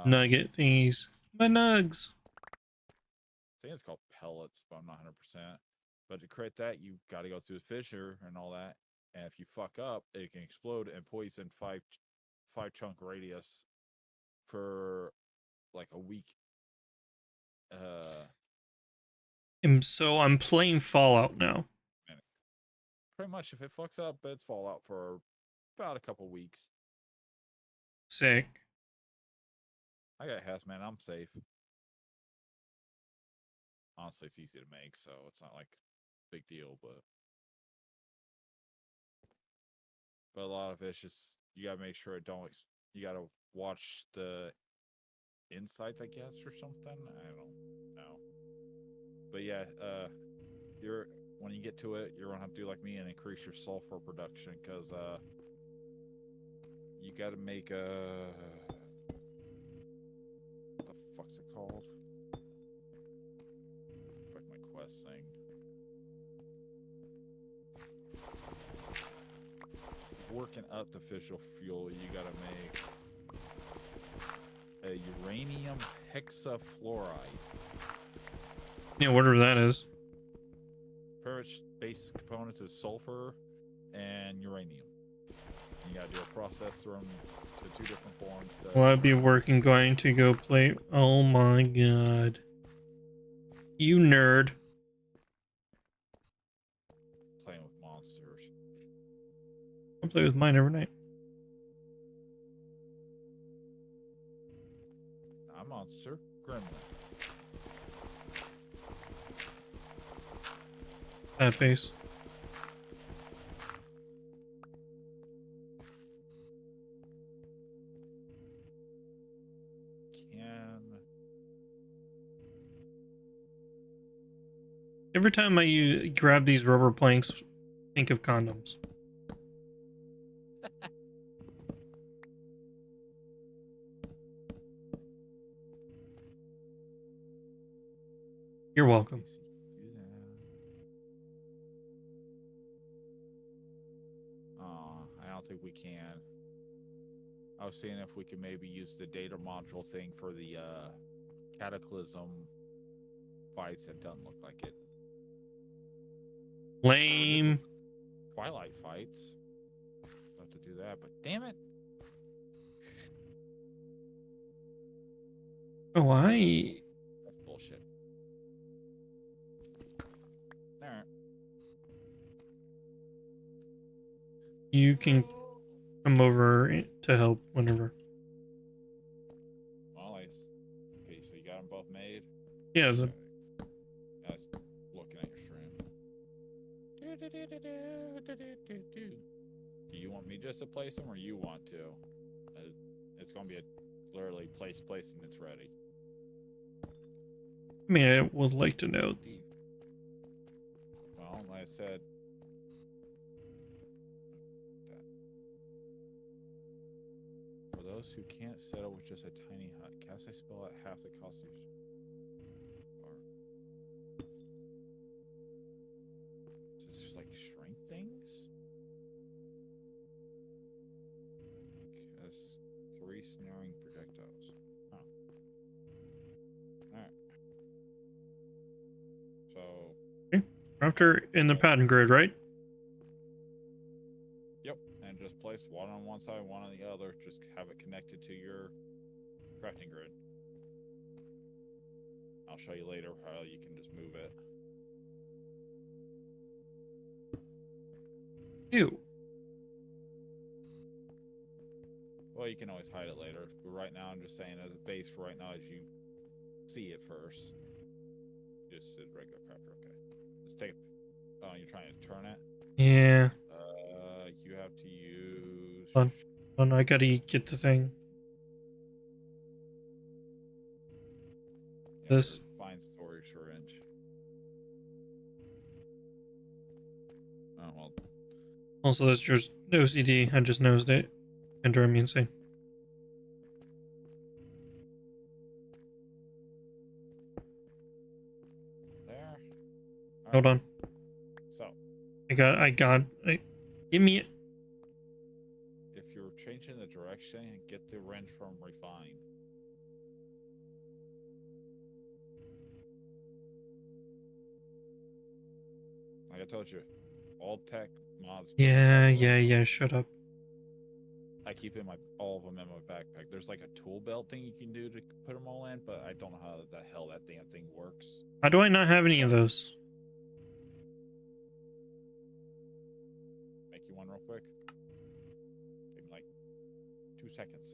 Nugget thingies. My nugs. I think it's called pellets, but I'm not 100%. But to create that, you got to go through the fissure and all that. And if you fuck up, it can explode and poison 5 chunk radius for like a week. And so I'm playing Fallout now. Pretty much, if it fucks up, it's Fallout for about a couple weeks. Sick. I got hazmat. I'm safe. Honestly, it's easy to make, so it's not like a big deal. But a lot of it's just you gotta make sure it don't. You gotta watch the insights, I guess, or something. I don't know. But yeah, when you get to it, you're gonna have to do like me and increase your sulfur production, because you gotta make What's it called? Like my quest thing. Working up to fissile fuel, you gotta make a uranium hexafluoride. Yeah, whatever that is. Pretty much base components is sulfur and uranium. You gotta do a process through them to 2 different forms. Will I be working going to go play? Oh my god. You nerd. Playing with monsters. I play with mine every night. I'm monster. Gremlin. That face. Every time I grab these rubber planks, think of condoms. You're welcome. I don't think we can. I was seeing if we could maybe use the data module thing for the cataclysm fights. It doesn't look like it. Lame. Twilight fights. Have to do that, but damn it. Oh, why? That's bullshit. Alright. You can come over to help whenever. Well, okay, so you got them both made? Yeah, Okay. I was looking at your stream. Do you want me just to place them, or you want to? It's gonna be a literally place, and it's ready. I mean, I would like to know the. Well, like I said, for those who can't settle with just a tiny hut, cast a spell at half the cost of your. Does this like shrink things? Cast 3 snaring projectiles. Huh. Alright. So. After in the pattern grid, right? Yep, and just place one on one side, one on the other. Just have it connected to your crafting grid. I'll show you later how you can just move it. Ew. Well, you can always hide it later. But right now, I'm just saying as a base for right now, as you see it first. Just a regular crafter, okay. Just take it. Oh, you're trying to turn it? Yeah. You have to use. Fun. Fun. I gotta get the thing. Yeah, This. Find storage syringe. Oh well. Also, that's just OCD. I just nosed it. And drove me insane. There. Hold on. So, Give me it. if you're changing the direction, get the wrench from refined. Like I told you, all tech mods. Yeah. Shut up. I keep all of them in my backpack. There's like a tool belt thing you can do to put them all in, but I don't know how the hell that damn thing works. How do I not have any of those? Make you one real quick. Take me like 2 seconds.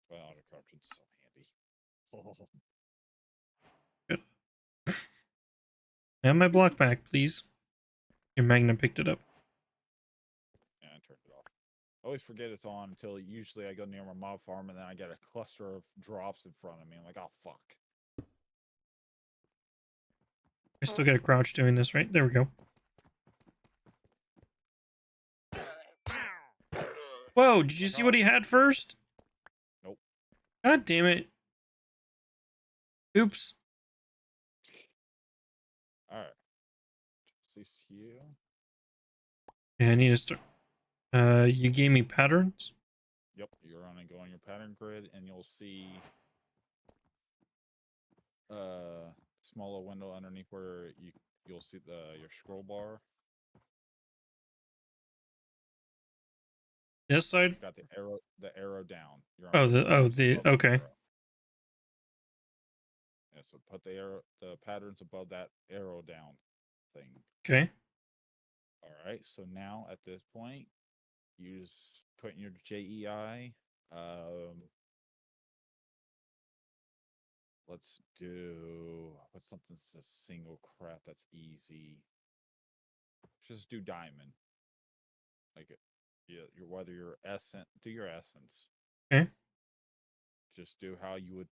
Well, auto corruption's so handy. Have my block back, please. Your Magna picked it up. Yeah, I turned it off. I always forget it's on until usually I go near my mob farm and then I get a cluster of drops in front of me. I'm like, oh fuck. I still got a crouch doing this, right? There we go. Whoa, did you Oh, see no. what he had first? Nope. God damn it. Oops. All right. This here. Yeah, I need to start. You gave me patterns? Yep, you're gonna go on your pattern grid, and you'll see smaller window underneath where you'll see your scroll bar. This side? It's got the arrow down. You're Oh, on the above okay. arrow. Yeah, so put the patterns above that arrow down thing. Okay. All right. So now at this point, you just put in your JEI. Let's do what's something that's a single crap that's easy. Just do diamond. Like your whether your essence, do your essence. Okay. Just do how you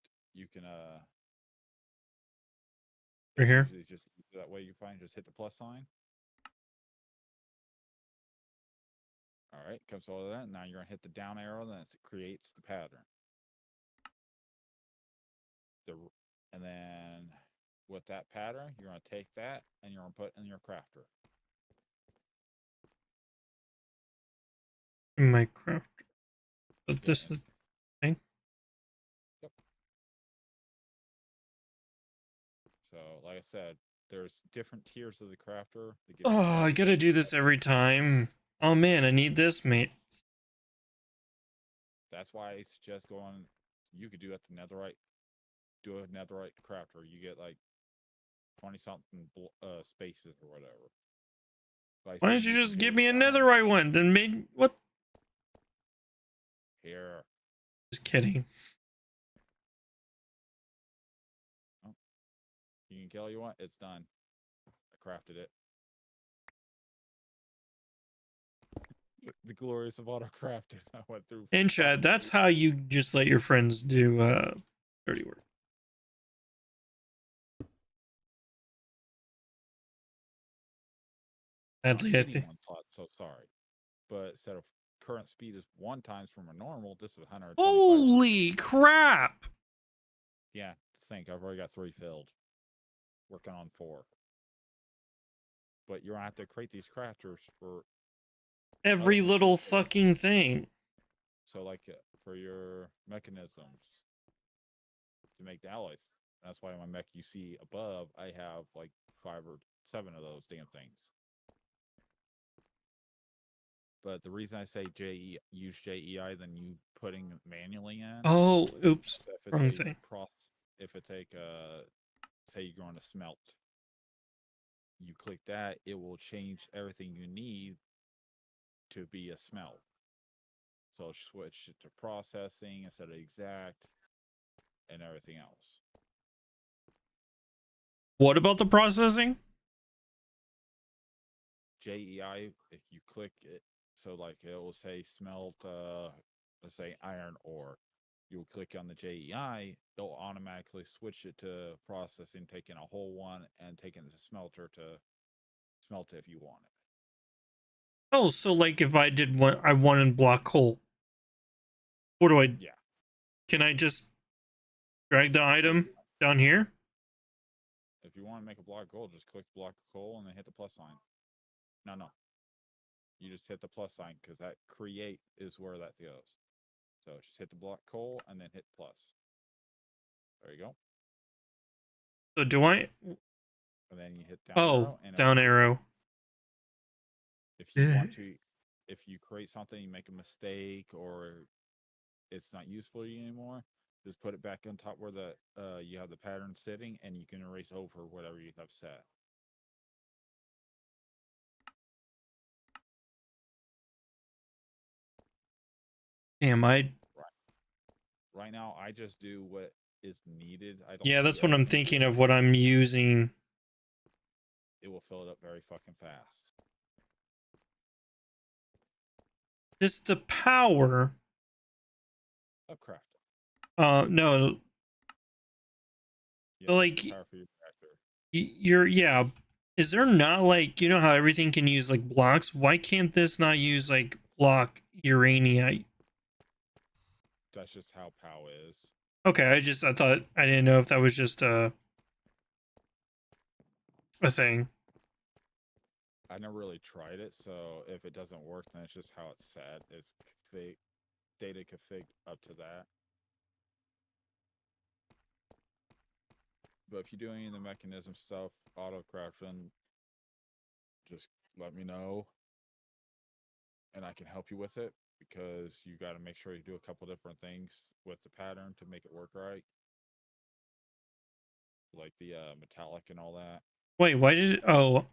can Right it's here. usually just that way you find just hit the plus sign. All right, comes all of that. Now you're gonna hit the down arrow, then it creates the pattern. And then with that pattern, you're gonna take that and you're gonna put in your crafter. In my craft. But Yeah, this the thing. Yep. So, like I said, there's different tiers of the crafter. That give you Oh, I gotta do this every time. Oh man, I need this, mate. That's why I suggest going. You could do at the netherite. Do a netherite crafter. You get like 20 something spaces or whatever. Like I Why said, don't you can just do give me a diamond netherite one? Then made what? here. Just kidding. Oh, you can kill you want. It's done. I crafted it. The glorious of auto crafting. I went through. In chat, that's how you just let your friends do dirty work. Sadly, I think. One slot, so sorry. But instead of current speed is 1 times from a normal, this is 125. Holy crap! Yeah, think I've already got 3 filled. Working on 4. But you're gonna have to create these crafters for Every little fucking thing. So like for your mechanisms to make the alloys. That's why my mech you see above, I have like 5 or 7 of those damn things. But the reason I say use JEI than you putting manually in. Oh, oops. If Wrong it's thing. if it's like say you're going to smelt, you click that, it will change everything you need to be a smelt. So switch it to processing instead of exact and everything else. What about the processing? JEI, if you click it, so like it will say smelt, let's say iron ore. You'll click on the JEI, it'll automatically switch it to processing, taking a whole one and taking it to smelter to smelt it if you want it. Oh, so like if I did one, I wanted block coal. What do I? Yeah. Can I just drag the item down here? If you want to make a block of gold, just click block of coal and then hit the plus sign. No. You just hit the plus sign because that create is where that goes. So just hit the block coal and then hit plus. There you go. So do I? And then you hit down Oh, arrow. And down arrow. if you want to, if you create something, you make a mistake or it's not useful to you anymore, just put it back on top where the you have the pattern sitting and you can erase over whatever you have set. Damn, Right now, I just do what is needed. I don't. Yeah, do that's what I'm everything. thinking of. What I'm using. It will fill it up very fucking fast. This the power. Oh crap! No. Yeah, Like power for your reactor. you're yeah. Is there not like, you know how everything can use like blocks? Why can't this not use like block Uraniite. That's just how POW is. Okay, I thought I didn't know if that was just a thing. I never really tried it, so if it doesn't work, then it's just how it's set. It's data config up to that. But if you do any of the mechanism stuff, auto crafting, just let me know, and I can help you with it, because you got to make sure you do a couple different things with the pattern to make it work right, like the metallic and all that. Wait, why did it? Oh,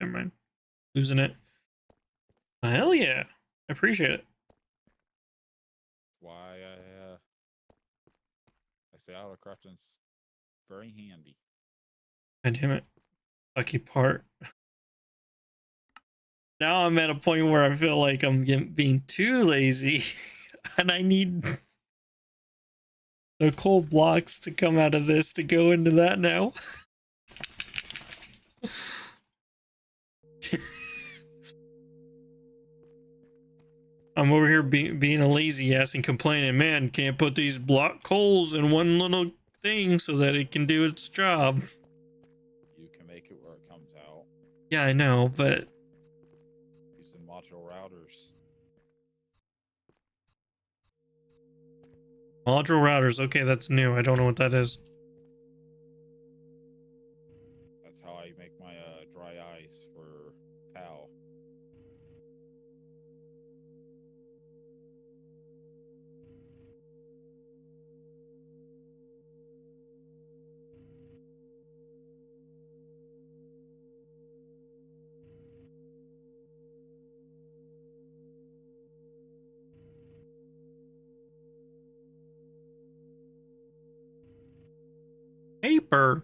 never mind. Losing it. Hell yeah, I appreciate it. Why I say auto crafting's very handy. God damn it, lucky part. Now I'm at a point where I feel like I'm being too lazy, and I need the cold blocks to come out of this to go into that now. I'm over here being a lazy ass and complaining, man, can't put these block coals in one little thing so that it can do its job. You can make it where it comes out Yeah, I know, but using modular routers. modular routers, okay, that's new. I don't know what that is. That's how I make my dry ice for POW. Paper.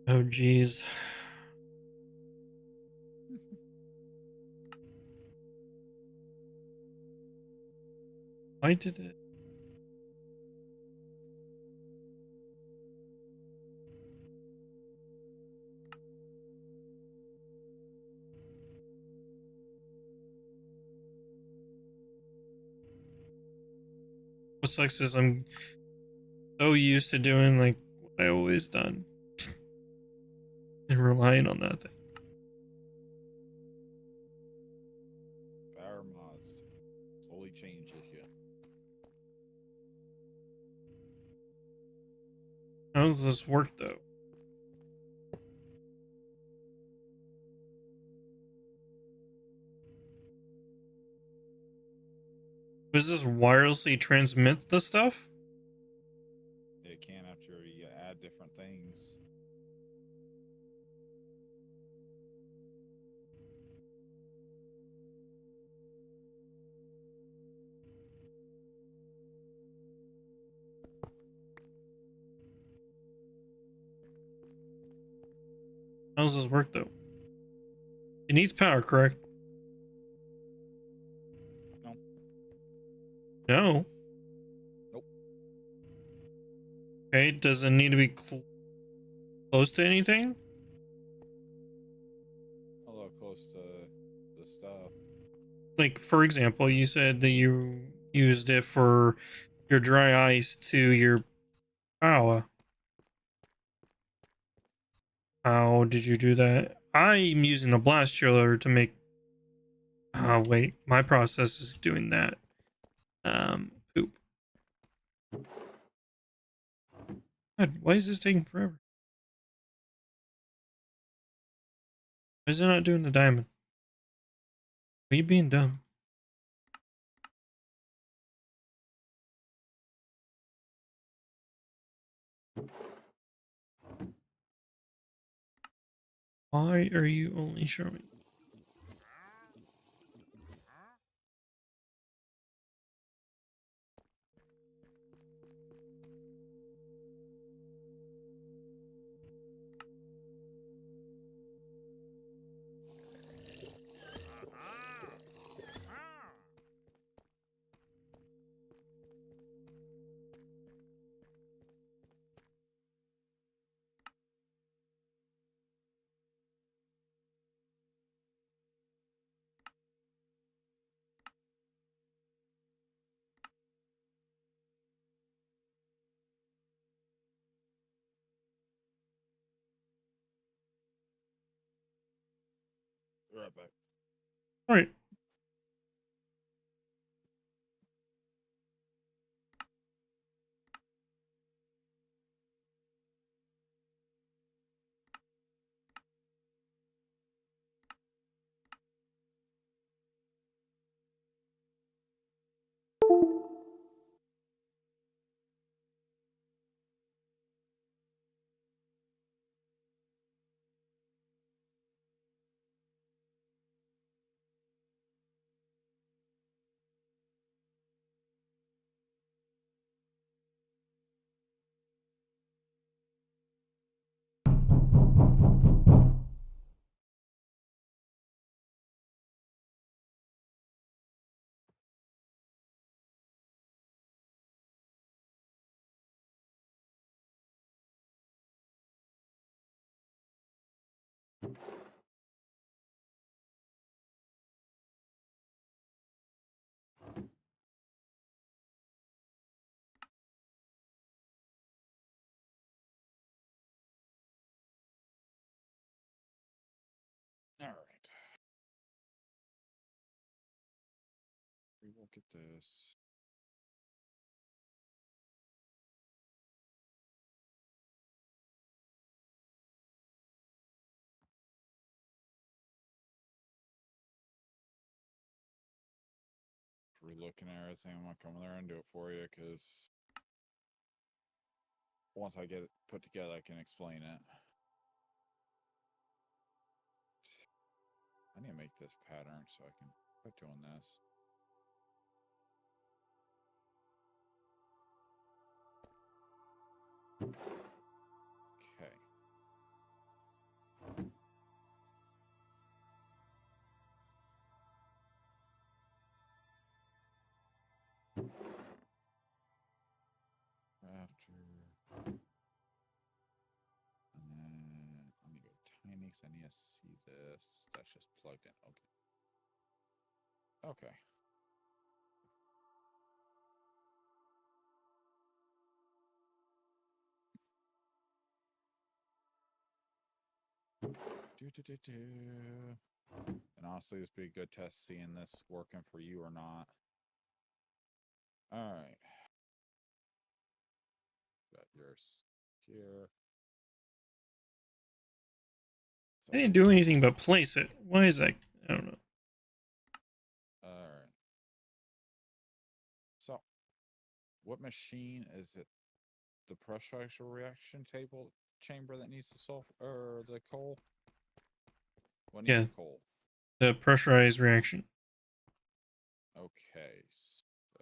Oh, geez. Why did it? What sucks is I'm so used to doing like what I always done and relying on that thing. Power mods slowly changes you. How does this work though? Does this wirelessly transmit the stuff? It can after you add different things. How does this work though? It needs power, correct? No. No. Nope. Okay, does it need to be close to anything? A little close to the stuff. Like, for example, you said that you used it for your dry ice to your power. How did you do that? I'm using the blast chiller to make. Oh wait, my process is doing that. Poop. God, why is this taking forever? Why is it not doing the diamond? Are you being dumb? Why are you only showing? Be right back. All right. All right. We look at this. If we're looking at everything, I'm gonna come there and do it for you because once I get it put together, I can explain it. I need to make this pattern so I can quit doing this. Okay. After, and then let me go tiny because I need to see this. That's just plugged in. Okay. Okay. And honestly, this would be a good test seeing this working for you or not. All right. Got yours here. I didn't do anything but place it. Why is that? I don't know. All right. So, what machine is it? The pressurized reaction table chamber that needs the sulfur or the coal? What needs Yeah. the coal? The pressurized reaction. Okay. So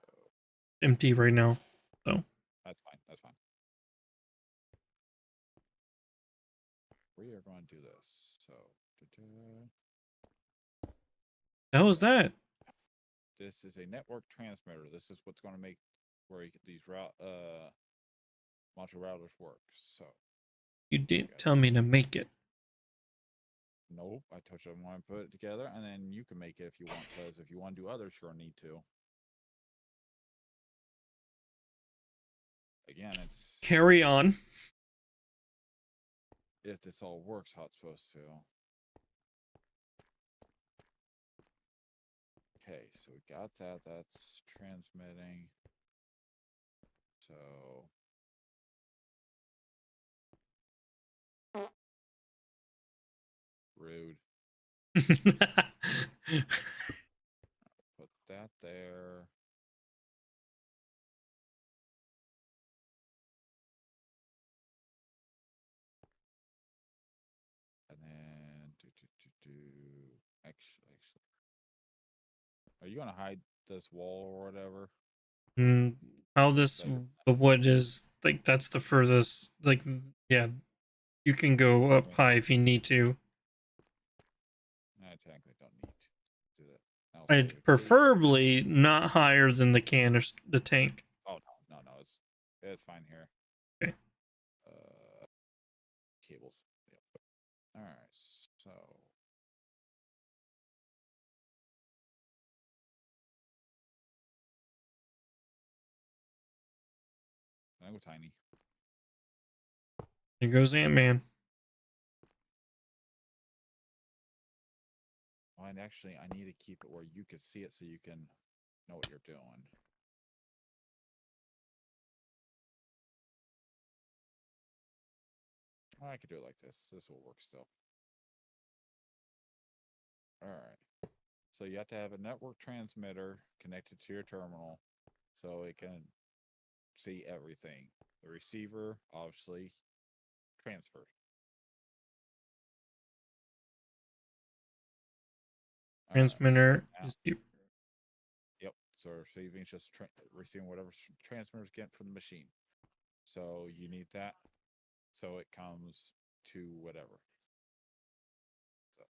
Empty right now. So that's fine. That's fine. We are going to do this. So how was that? this is a network transmitter. This is what's going to make where you get these module routers work. So You didn't tell me to make it. nope, I told you I want to put it together, and then you can make it if you want. Because if you want to do others, you'll need to. Again, it's Carry on. if this all works how it's supposed to. Okay, so we got that. That's transmitting. So rude. Put that there. And then actually, are you gonna hide this wall or whatever? How this the wood is like that's the furthest like yeah. You can go up high if you need to. I technically don't need to do that. I'd preferably not higher than the the tank. Oh no, it's fine here. Okay. Cables. Yep. All right, so I go tiny. There goes Ant-Man. And actually, I need to keep it where you can see it so you can know what you're doing. I could do it like this. This will work still. All right. So you have to have a network transmitter connected to your terminal so it can see everything. The receiver, obviously, transfer. All right, so Transmitter now- is deep. Yep. So receiving is just receiving whatever transmitters get from the machine. So you need that. So it comes to whatever. So,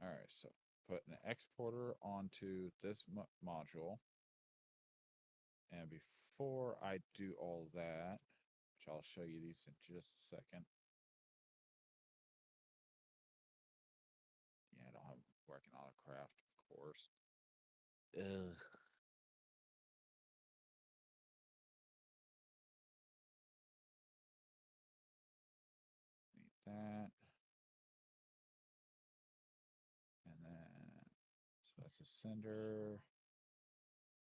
all right. So put an exporter onto this module. And before I do all that, which I'll show you these in just a second. Yeah, I don't have working autocraft, of course. Ugh. Need that. And then, so that's a sender.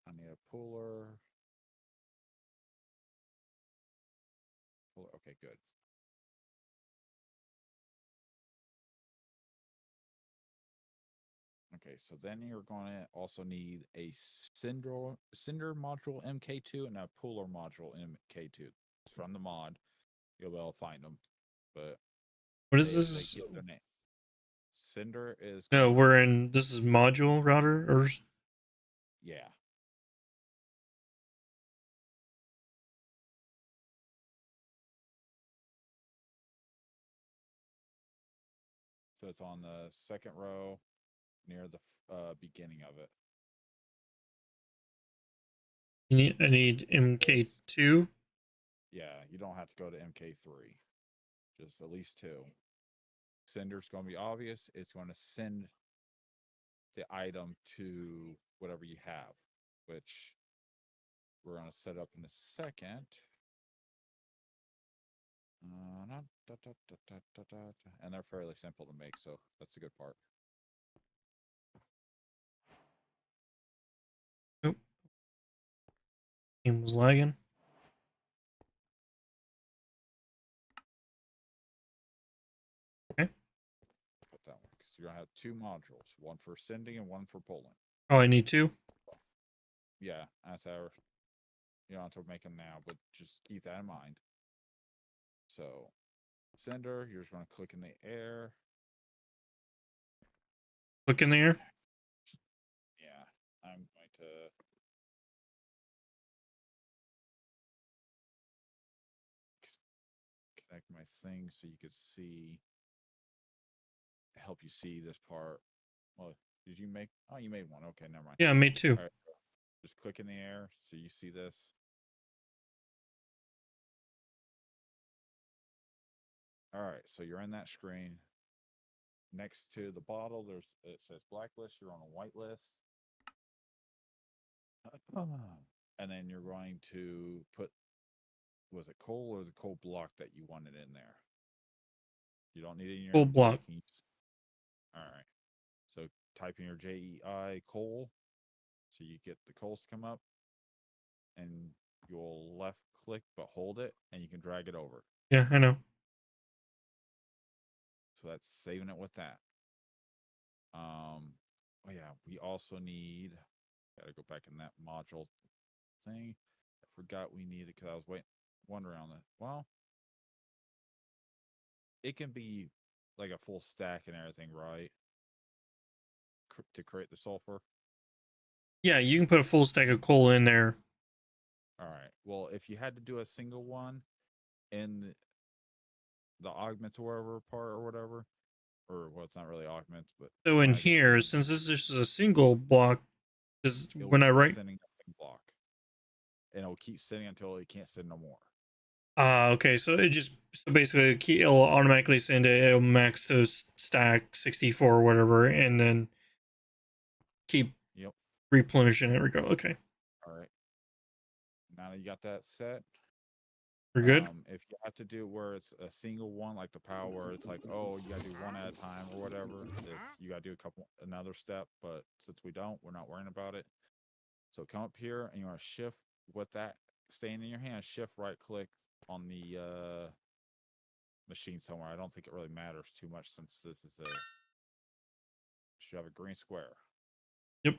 I need a puller. Okay, good. Okay, so then you're going to also need a sender module MK2 and a puller module MK2. It's from the mod. You'll be able to find them. But What is they this? give their name. Sender is No, we're in. This is module router or yeah. So it's on the second row near the beginning of it. you need. I need MK2. Yeah, you don't have to go to MK3. Just at least 2. Sender's going to be obvious. It's going to send the item to whatever you have, which we're going to set up in a second. And they're fairly simple to make, so that's the good part. Oh, game was lagging. Okay. Put that one because you're gonna have 2 modules, one for sending and one for pulling. Oh, I need 2. Yeah, that's our. You don't have to make them now, but just keep that in mind. So, sender, you're just gonna click in the air. Look in there. Yeah, I'm going to. Connect my thing so you could see, help you see this part. Well, did you make? Oh, you made one. Okay, never mind. Yeah, I made 2. All right, just click in the air so you see this. All right, so you're in that screen. Next to the bottle, it says blacklist. You're on a white list. And then you're going to put, was it coal or the coal block that you wanted in there? You don't need it in your Coal block. All right. So type in your JEI coal. So you get the coals to come up. And you'll left click but hold it and you can drag it over. Yeah, I know. So that's saving it with that. Oh yeah, we also need, gotta go back in that module thing. I forgot we needed because I was wondering on that. Well, it can be like a full stack and everything, right? To create the sulfur. Yeah, you can put a full stack of coal in there. All right. Well, if you had to do a single one in the augments or whatever part or whatever, or well, it's not really augments, but So in I guess here, since this is just a single block, is it when I keep write. sending that same block, and it'll keep sending until it can't send no more. Okay, so it just so basically it'll automatically send it. It'll max to stack 64 or whatever, and then keep Yep. replenishing it. Okay. All right. Now that you got that set, We're good. If you have to do where it's a single one, like the POW, where it's like, oh, you gotta do one at a time or whatever, you gotta do another step. But since we don't, we're not worrying about it. So come up here and you want to shift with that staying in your hand. Shift right click on the machine somewhere. I don't think it really matters too much since this is a should have a green square. Yep.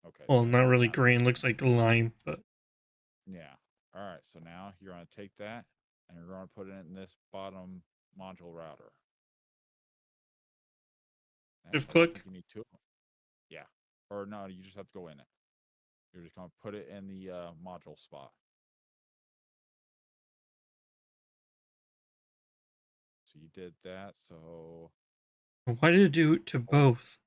Okay. Well, so not really it's green. Looks like lime, but Yeah. All right. So now you're going to take that and you're going to put it in this bottom module router. shift Actually, I click. think you need two of them. Yeah. Or no, you just have to go in it. You're just going to put it in the module spot. So you did that. So Why did it do it to both?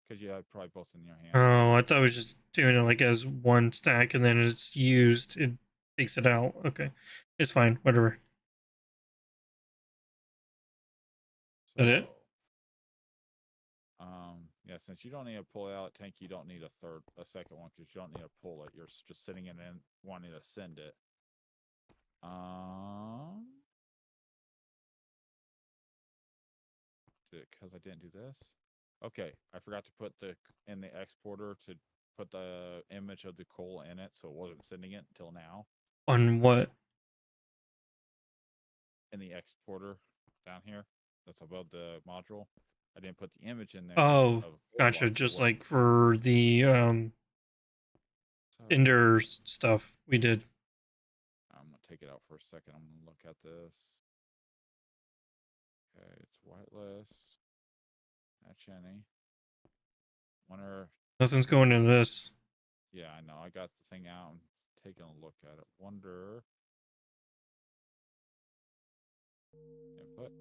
because you had probably both in your hand. Oh, I thought it was just doing it like as one stack, and then it's used. It takes it out. Okay, it's fine. Whatever. So, That it? yeah, since you don't need to pull it out tank, you don't need a second one because you don't need to pull it. You're just sitting in and wanting to send it. Because I didn't do this. Okay, I forgot to put in the exporter to put the image of the coal in it, so it wasn't sending it until now. On what? In the exporter down here, that's above the module. I didn't put the image in there. Oh, of gotcha. what Just was. like for the So, Ender stuff we did. I'm gonna take it out for a second. I'm gonna look at this. Okay, it's whitelist. Match any. Wonder. Nothing's going into this. Yeah, I know. I got the thing out and taking a look at it. Wonder. Input.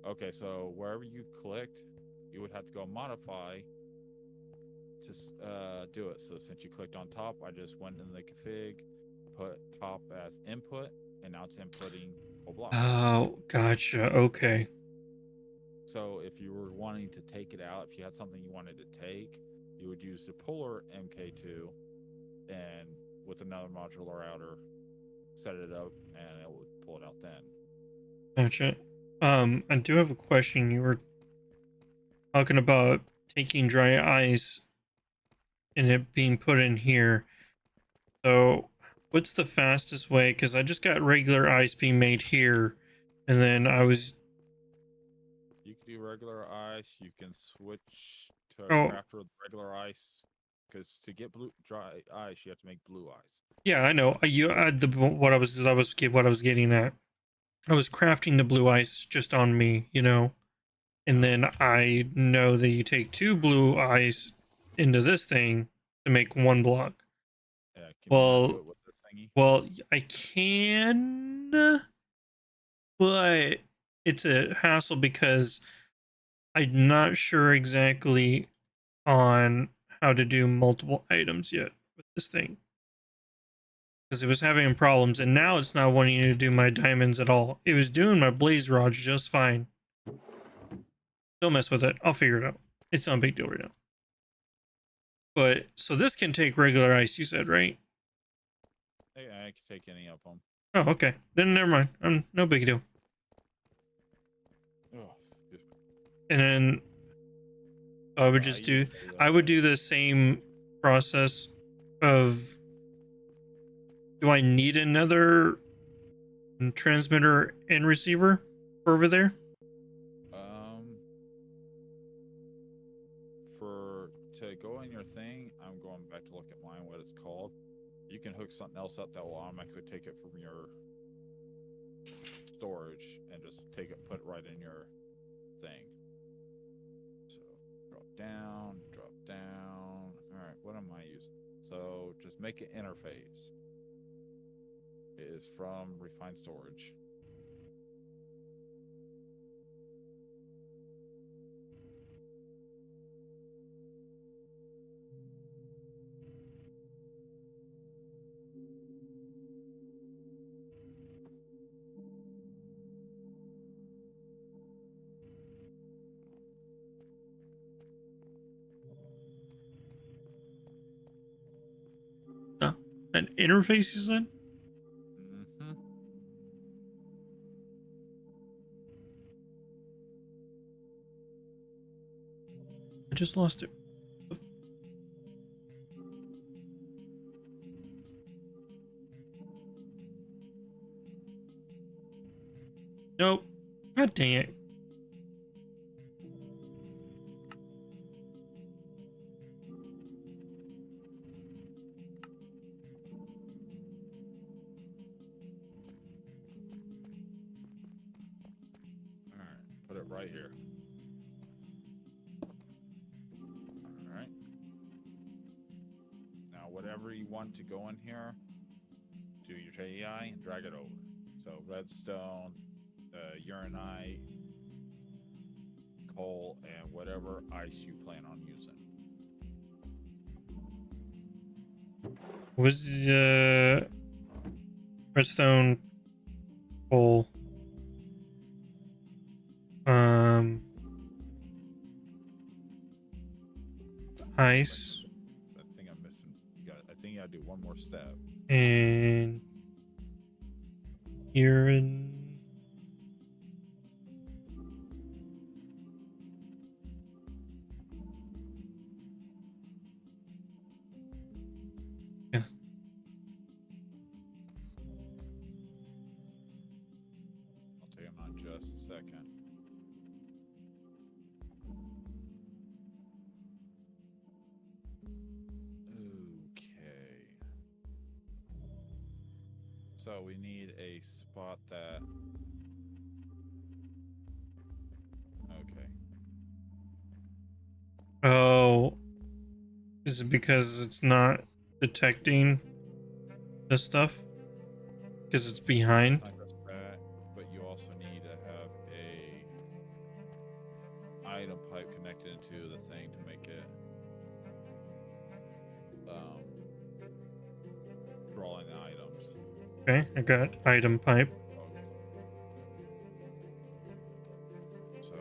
Okay, so wherever you clicked, you would have to go modify to do it. So since you clicked on top, I just went in the config, put top as input, and now it's inputting whole block. Oh, gotcha. Okay. So if you were wanting to take it out, if you had something you wanted to take, you would use the puller MK2 and with another modular router, set it up, and it would pull it out then. Gotcha. I do have a question. You were talking about taking dry ice and it being put in here. So, what's the fastest way? Because I just got regular ice being made here, and then I was. You can do regular ice. You can switch to a Oh, crafter with regular ice. Because to get dry ice, you have to make blue ice. yeah, I know. What I was getting at. I was crafting the blue ice just on me, and then I know that you take 2 blue ice into this thing to make 1 block. Yeah, can you not do Well, it with this thingy? well, I can, but it's a hassle because I'm not sure exactly on how to do multiple items yet with this thing. Because it was having problems, and now it's not wanting to do my diamonds at all. It was doing my blaze rods just fine. Don't mess with it. I'll figure it out. It's not a big deal right now. But, so this can take regular ice, you said, right? Yeah, I can take any of them. Oh, okay. Then never mind. No big deal. Oh, And then I would just do I would do the same process of, do I need another transmitter and receiver over there? To go in your thing, I'm going back to look at mine, what it's called. You can hook something else up that will automatically take it from your storage and just take it, put it right in your thing. So drop down. All right, what am I using? So just make an interface. It is from Refined Storage. An interface, you said? just lost it. Nope. God dang it. All right, put it right here. All right. Now, whatever you want to go in here, do your JEI and drag it over. So redstone, uranite, coal, and whatever ice you plan on using. Was redstone, coal, ice, I think I'm missing. I think you gotta do one more step. and urine. Yes. I'll tell you in just a second. Okay. So we need a spot that. Okay. Oh, is it because it's not detecting the stuff? Because it's behind? It's not just that, but you also need to have a item pipe connected into the thing to make it drawing the items. Okay, I got item pipe. So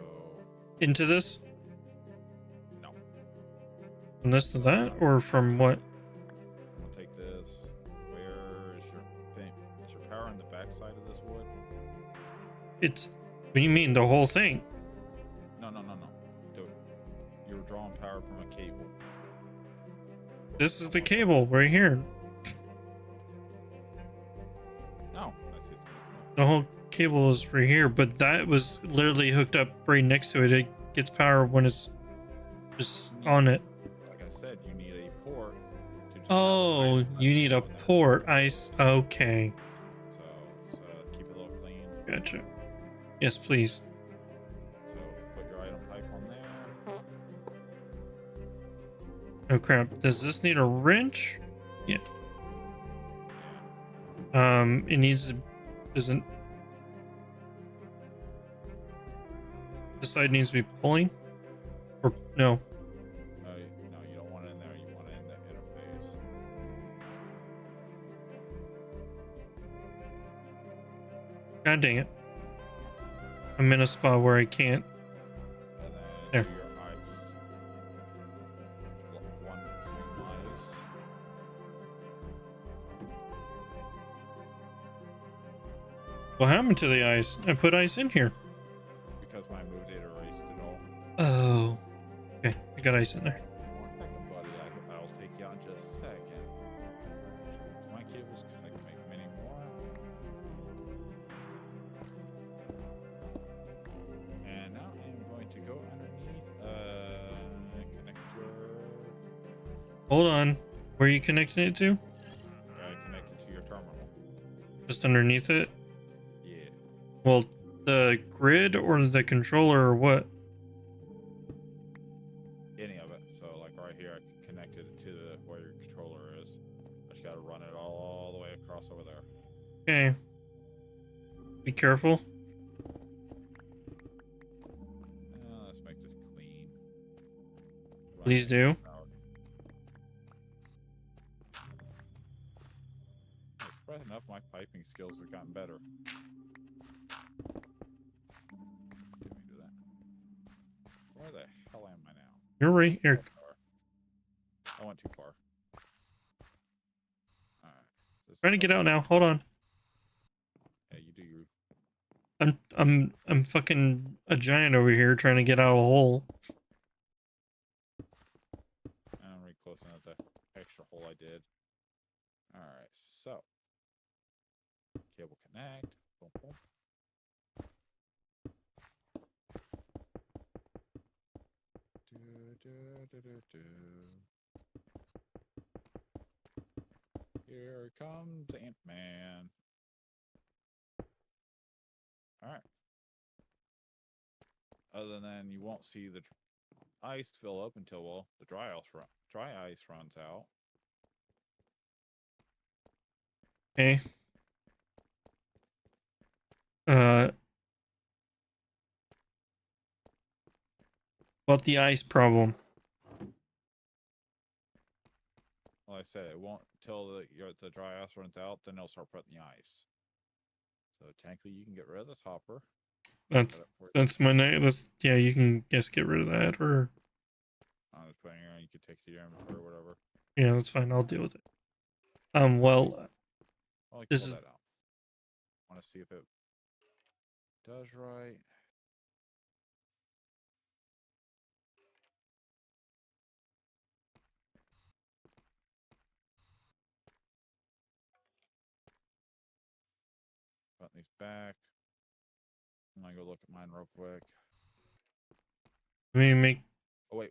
Into this? no. From this to that? Or from what? I'm gonna take this. Where is your thing? Is your power on the back side of this wood? It's. What do you mean? The whole thing? No. Do it. You're drawing power from a cable. This is the cable right here. No, I see. The whole cable is right here, but that was literally hooked up right next to it. It gets power when it's just on it. Like I said, you need a port. To just Oh, have you need a port. Okay. So let's keep it a little clean. Gotcha. Yes, please. So put your item pipe on there. Oh crap. Does this need a wrench? Yeah. Yeah. It needs. Doesn't. This side needs to be pulling? Or no? No, you don't want it in there. You want it in the interface. God dang it. I'm in a spot where I can't. And then There. do your ice. One single ice. What happened to the ice? I put ice in here. Because when I moved it, erased it all. Oh. Okay, I got ice in there. One second, buddy. I'll take you out in just a second. Use my cables because I can make many more. And now I'm going to go underneath connector. Hold on. Where are you connecting it to? Connect it to your terminal. Just underneath it? Yeah. Well, the grid or the controller or what? Any of it. So like right here, I connected it to where your controller is. I just gotta run it all the way across over there. Okay. Be careful. Let's make this clean. Run Please it do. out. Surprising enough, my piping skills have gotten better. Didn't mean to do that. Where the hell am I now? You're right here. I went too far. Alright. Trying to get out now. Hold on. Yeah, you do your. I'm fucking a giant over here trying to get out of a hole. example I did. All right, so cable connect. Boom, boom. Here comes Ant-Man. All right. Other than you won't see the ice fill up until, well, the dry ice runs out. Okay. Uh, about the ice problem. Like I said, it won't until the dry ice runs out, then they'll start putting the ice. So technically, you can get rid of this hopper. That's my name. That's yeah. You can get rid of that, or I'm just putting it on. You can take it to your inventory or whatever. yeah, that's fine. I'll deal with it. Well, I'll this pull is that out. Want to see if it does right. Putting these back. I'm gonna go look at mine real quick. let me make Oh wait.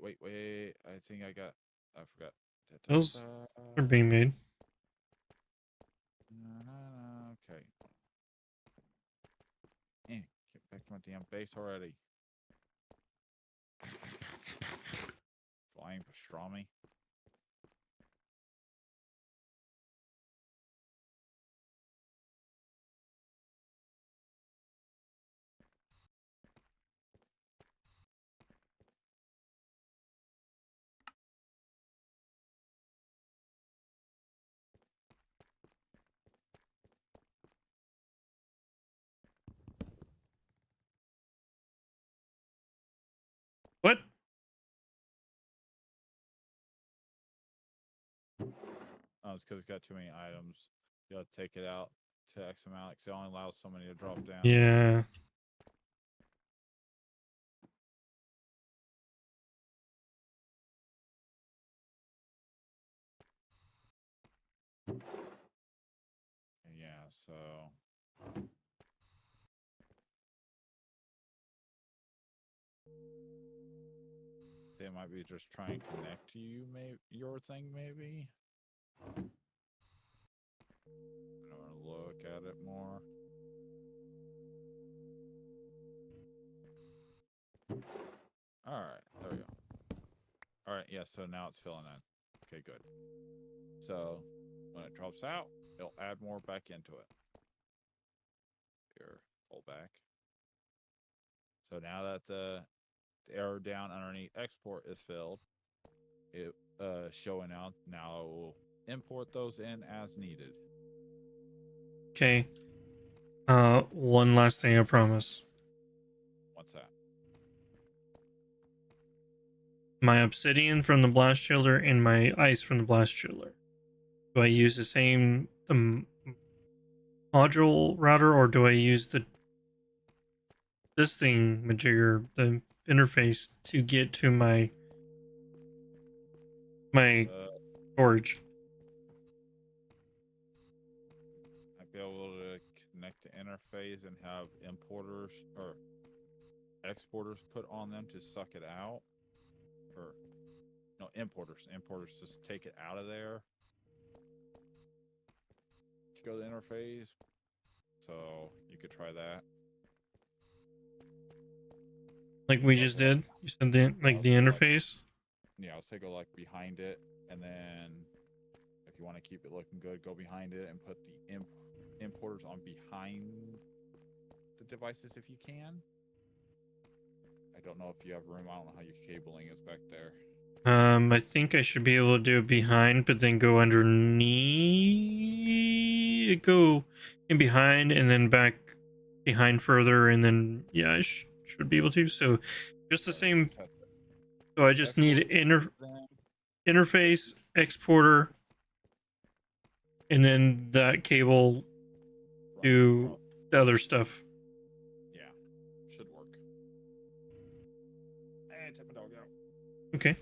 I think I forgot. those are being made. Okay. Get back to my damn base already. Flying pastrami. What? Oh, it's because it's got too many items. You gotta take it out to X amount because it only allows so many to drop down. Yeah. Yeah, so they might be just trying to connect to you, maybe your thing, maybe. I want to look at it more. All right, there we go. All right, yeah. So now it's filling in. Okay, good. So when it drops out, it'll add more back into it. Here, pull back. So now that the arrow down underneath export is filled, it showing out. Now it will import those in as needed. Okay. One last thing, I promise. What's that? My obsidian from the blast chiller and my ice from the blast chiller. Do I use the same module router, or do I use this thing majigger, the interface, to get to my storage? I'd be able to connect the interface and have importers or exporters put on them to suck it out, or no, importers just take it out of there to go to the interface. So you could try that. Like we just did. You said the interface. Yeah, I'll say go like behind it, and then if you want to keep it looking good, go behind it and put the importers on behind the devices if you can. I don't know if you have room. I don't know how your cabling is back there. I think I should be able to do it behind, but then go underneath, go in behind, and then back behind further, and then yeah, I should be able to. So just the same. So I just need interface, exporter, and then that cable to the other stuff. Yeah, should work. And take my dog out. Okay.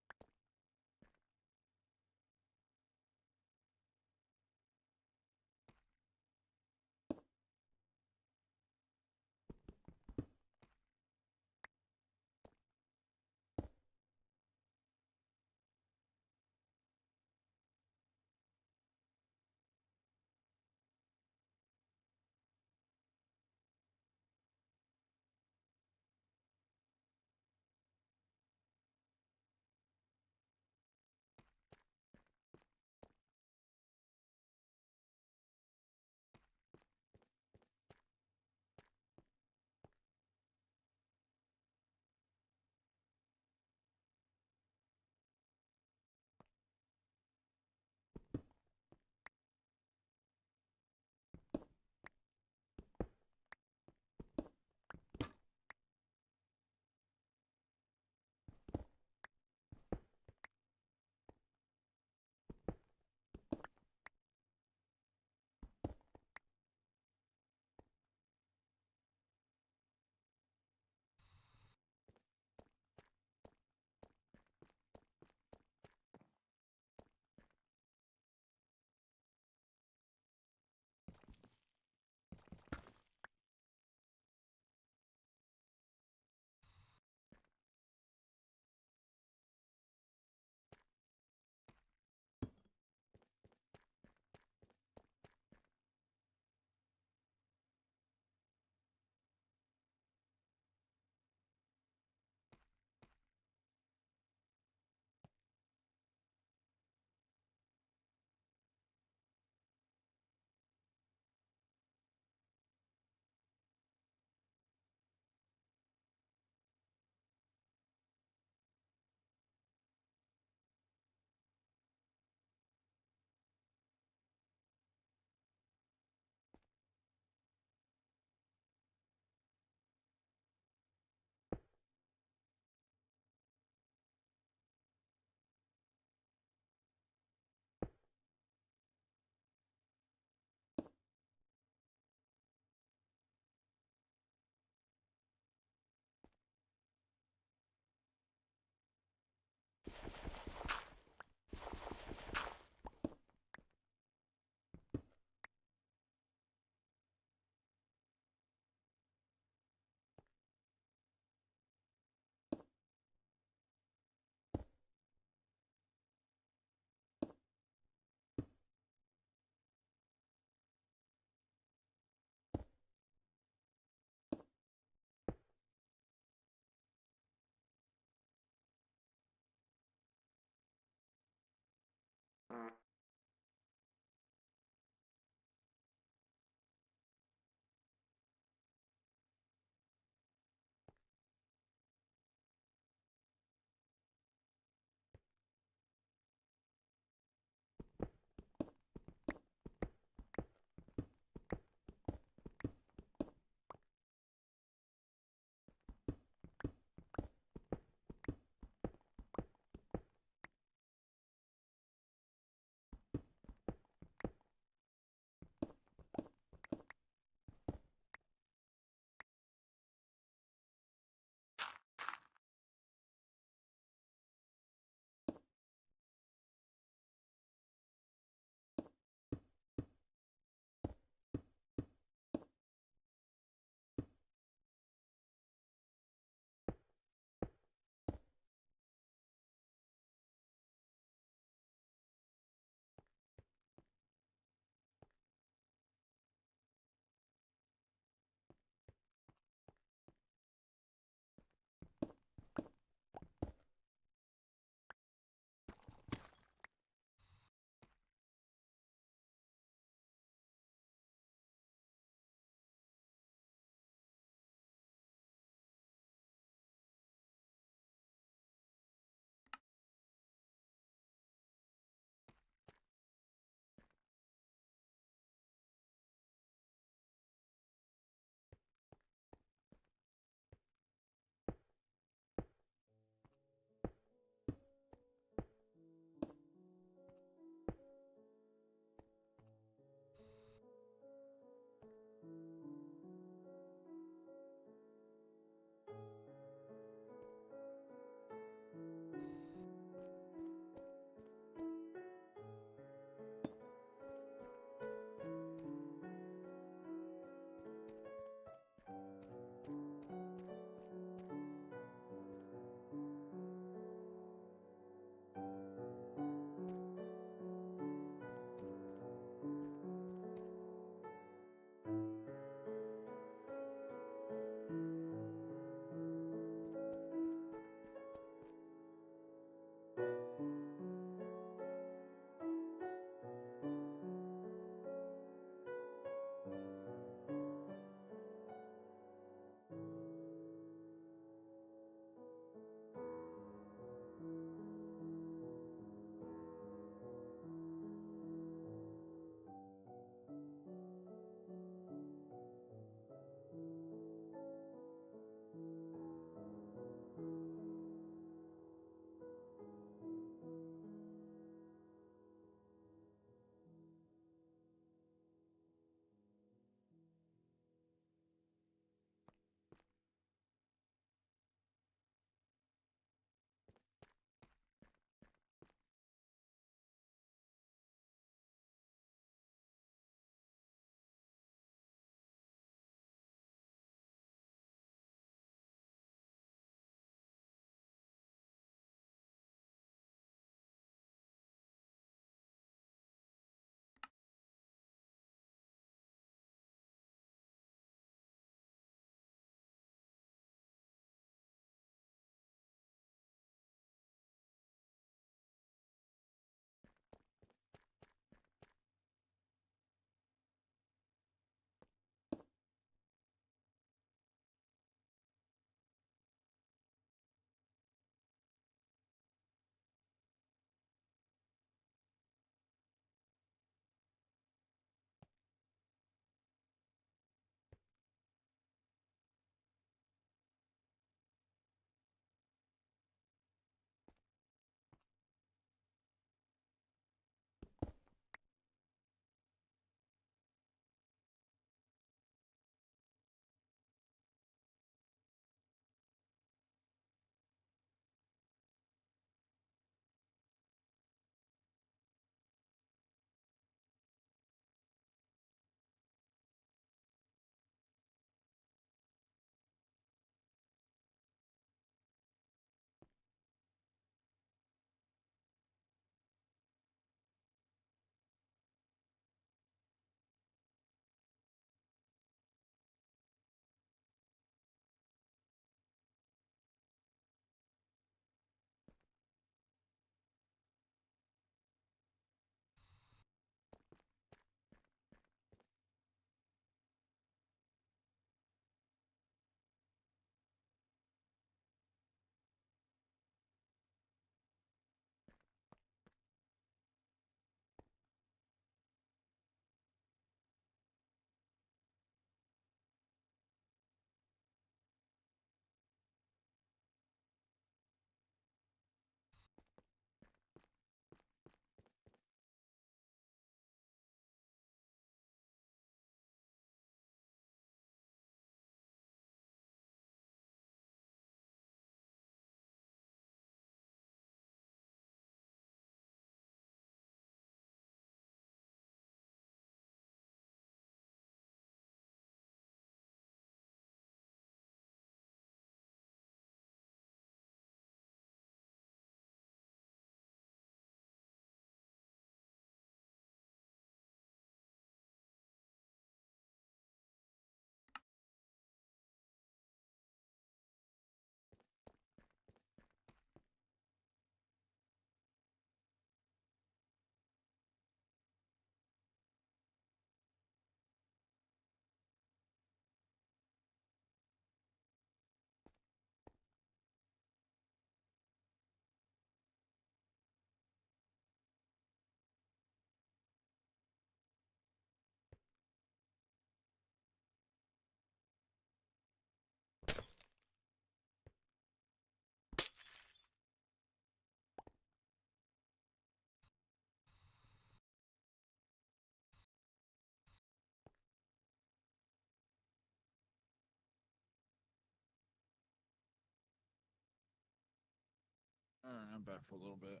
I'm back for a little bit.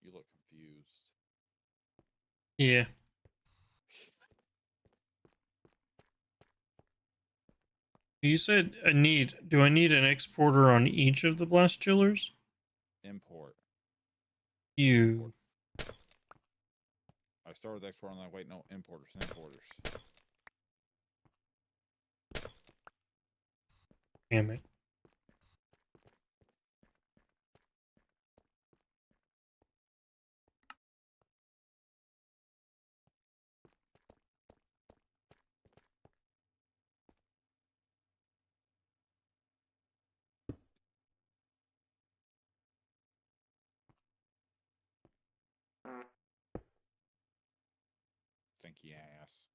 You look confused. Yeah. You said do I need an exporter on each of the blast chillers? Import. You. I started with export. I'm like, wait, no, importers. Damn it. Stinky ass.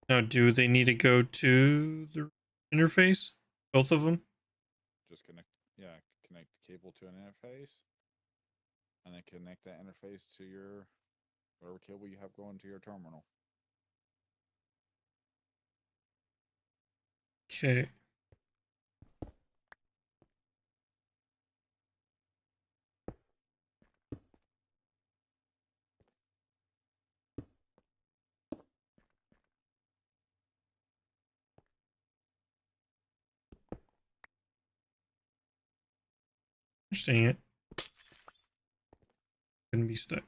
Now, do they need to go to the interface? Both of them? Just connect. Yeah, connect the cable to an interface, and then connect that interface to your whatever cable you have going to your terminal. Okay. Interesting it. Couldn't be stuck.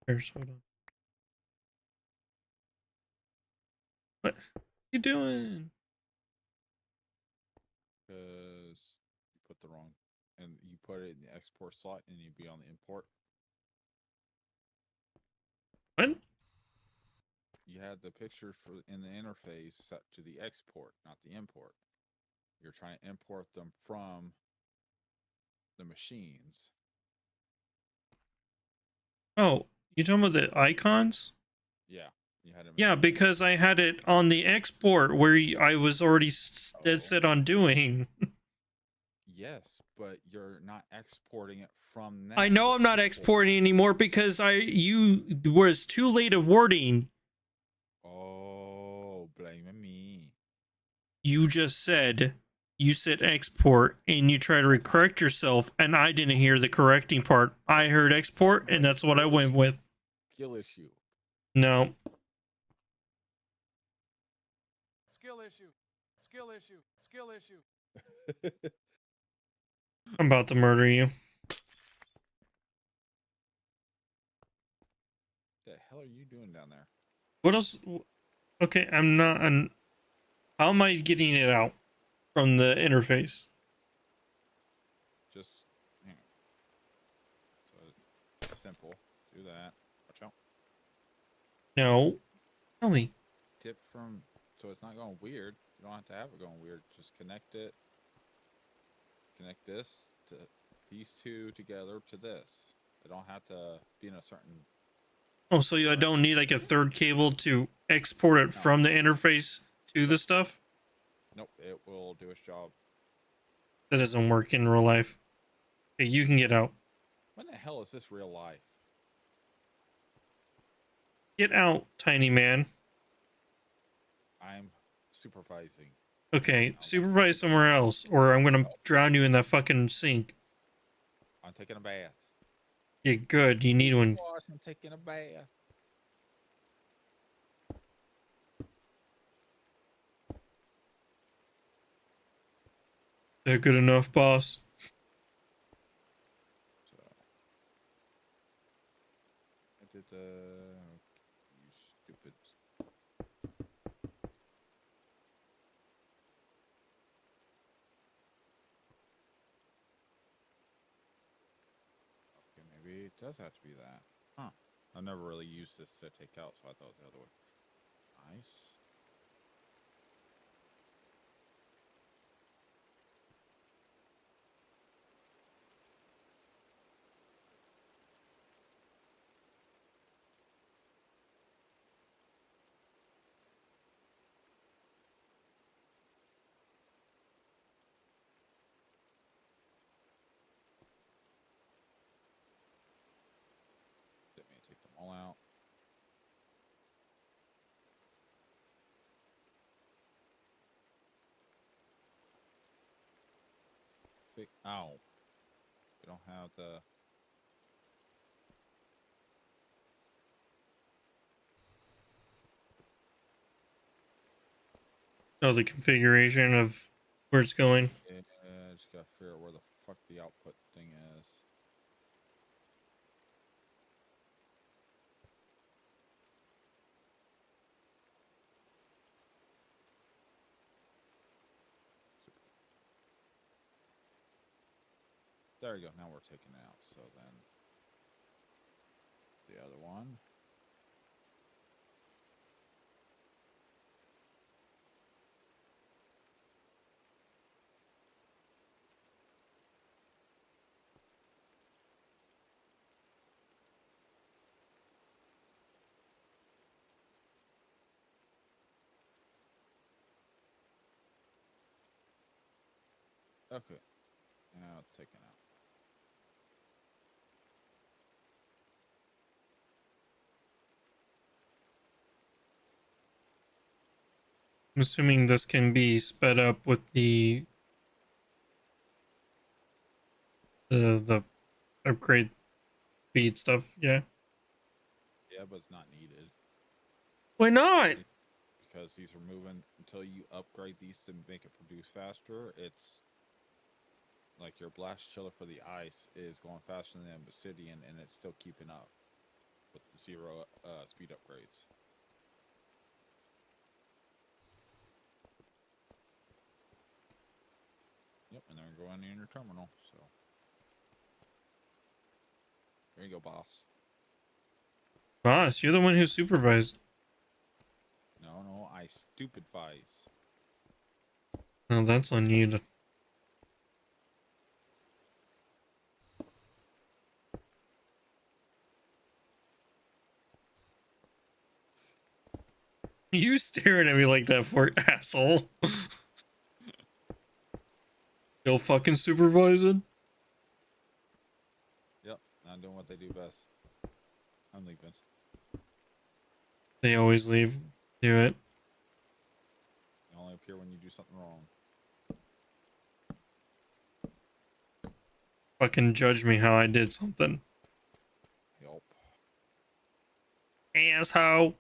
There's hold on. What you doing? Because you put the wrong, and you put it in the export slot, and you'd be on the import. What? You had the picture for in the interface set to the export, not the import. You're trying to import them from the machines. Oh, you talking about the icons? Yeah, you had them. Yeah, because I had it on the export where I was already dead set on doing. Yes, but you're not exporting it from that. I know I'm not exporting anymore because you was too late of wording. Oh, blaming me. You just said you said export and you try to correct yourself and I didn't hear the correcting part. I heard export and that's what I went with. Skill issue. No. Skill issue. Skill issue. Skill issue. I'm about to murder you. The hell are you doing down there? What else? Okay, I'm not. How am I getting it out from the interface? Just hang on. So simple. Do that. Watch out. No. Tell me. Tip from so it's not going weird. You don't have to have it going weird. Just connect it. Connect this to these two together to this. They don't have to be in a certain. Oh, so I don't need like a third cable to export it from the interface to the stuff? Nope, it will do its job. That doesn't work in real life. Okay, you can get out. When the hell is this real life? Get out, tiny man. I'm supervising. Okay, supervise somewhere else, or I'm gonna drown you in that fucking sink. I'm taking a bath. Yeah, good. You need one. I'm taking a bath. That good enough, boss? So I did you stupid. Okay, maybe it does have to be that. Huh. I never really used this to take out, so I thought it was the other way. Nice. Didn't mean to take them all out. fix. Ow. We don't have the. Oh, the configuration of where it's going. Yeah, just gotta figure out where the fuck the output thing is. There you go. Now we're taking it out. So then the other one. Okay. Now it's taken out. I'm assuming this can be sped up with the upgrade speed stuff. Yeah. Yeah, but it's not needed. Why not? Because these are moving until you upgrade these to make it produce faster. It's like your blast chiller for the ice is going faster than the obsidian, and it's still keeping up with the 0 speed upgrades. Yep, and they're going in your terminal. So there you go, boss. Boss, you're the one who supervised. No, I stupid vice. Oh, that's on you to. You staring at me like that for asshole. Still fucking supervising? Yep, not doing what they do best. I'm leaving. They always leave. Do it. They only appear when you do something wrong. Fucking judge me how I did something. Yep. Asshole.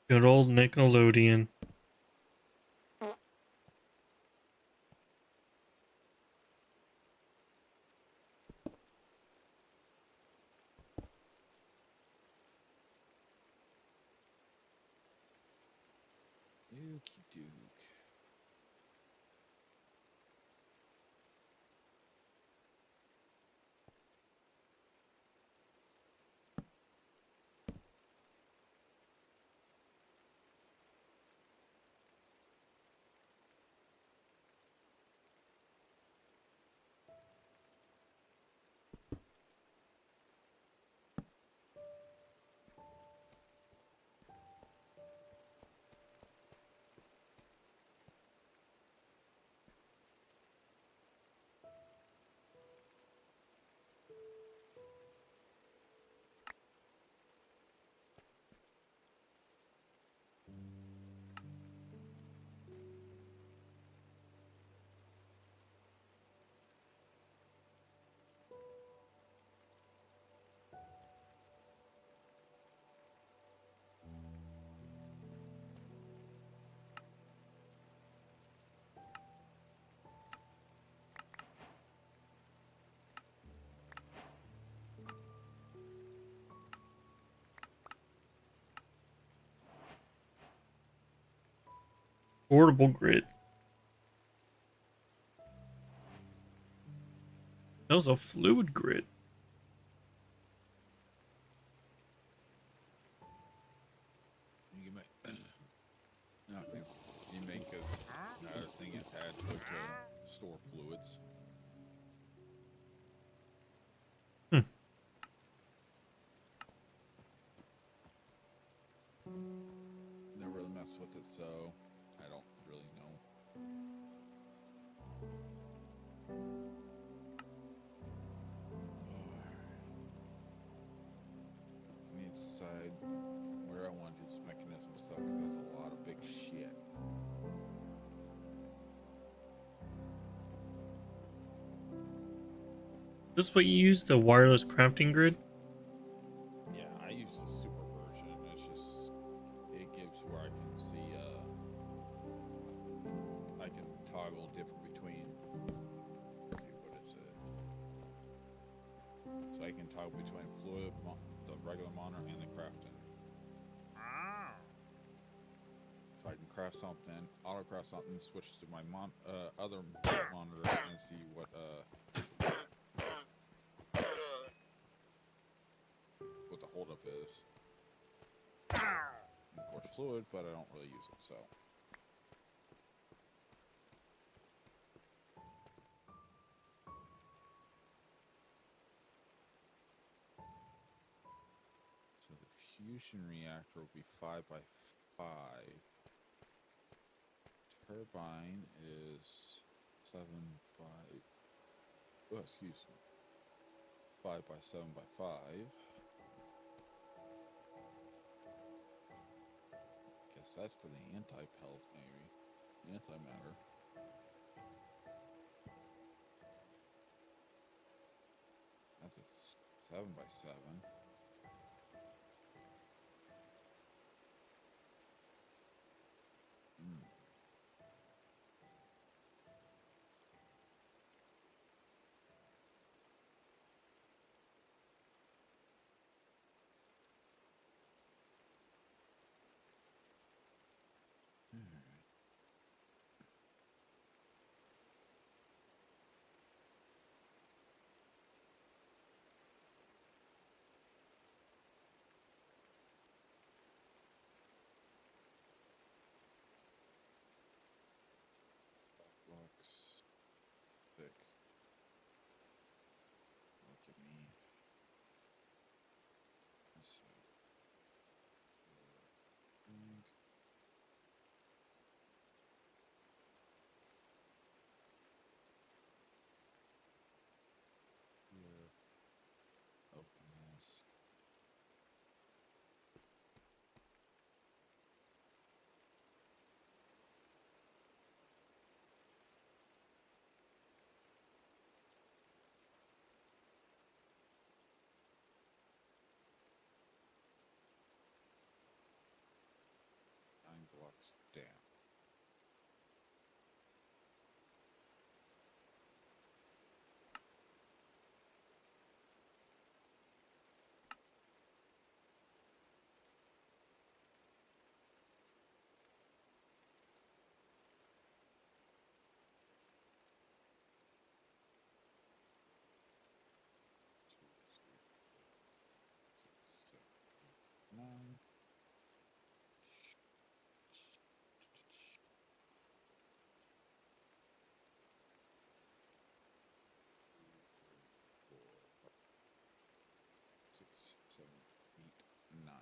Good old Nickelodeon. Dookie Duke. Portable grid. That was a fluid grid. You get my. Okay. You make a thing attached to it to store fluids. Hmm. Never really messed with it, so I don't really know. I need to decide where I want to do this mechanism stuff because that's a lot of big shit. This is what you use, the wireless crafting grid? Yeah, I use the super version. It's just it gives where I can see I can toggle different between let's see what is it? So I can toggle between fluid, the regular monitor, and the crafting. So I can craft something, auto craft something, switch to my other monitor and see what the holdup is. And of course fluid, but I don't really use it, so. So the fusion reactor will be 5 by 5. Turbine is 7 by, oh, excuse me, 5 by 7 by 5. Guess that's for the anti-pelt, maybe. Antimatter. That's a 7 by 7. Hmm. Alright. Blocks 6. Look at me. So, think. Here. Open this. Nine blocks down. Two, three, six, 7, 8, 9. 4, 6, 7, 8, 9.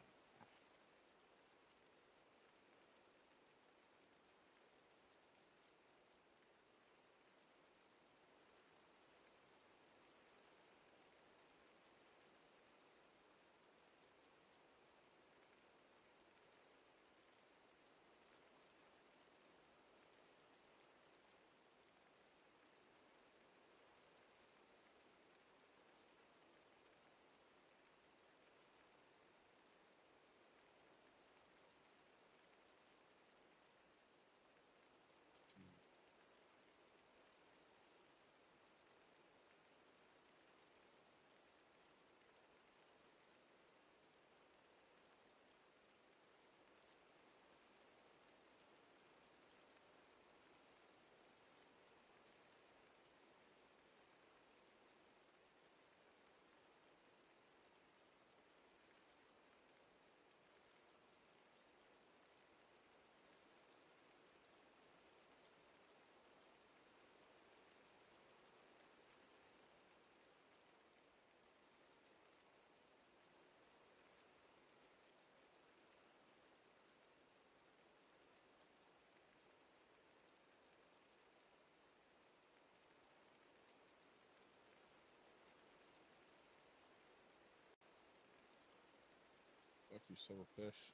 you silverfish.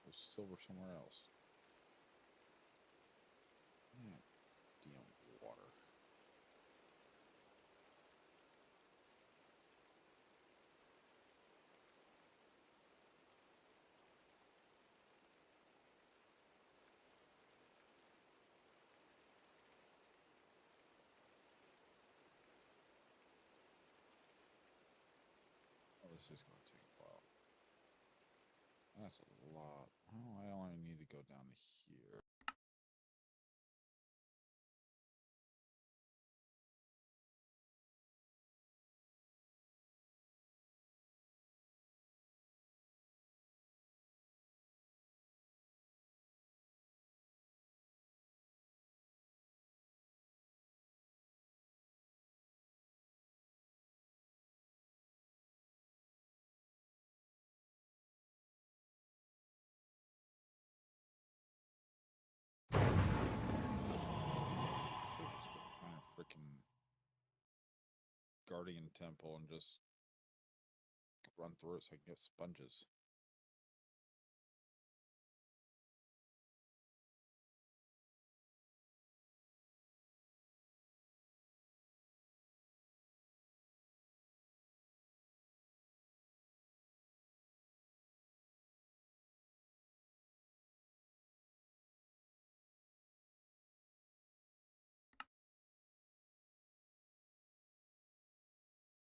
There's silver somewhere else. Yeah, damn water. Oh, this is going to take a while. That's a lot. Oh, I only need to go down to here. Let's go find a freaking guardian temple and just run through it so I can get sponges.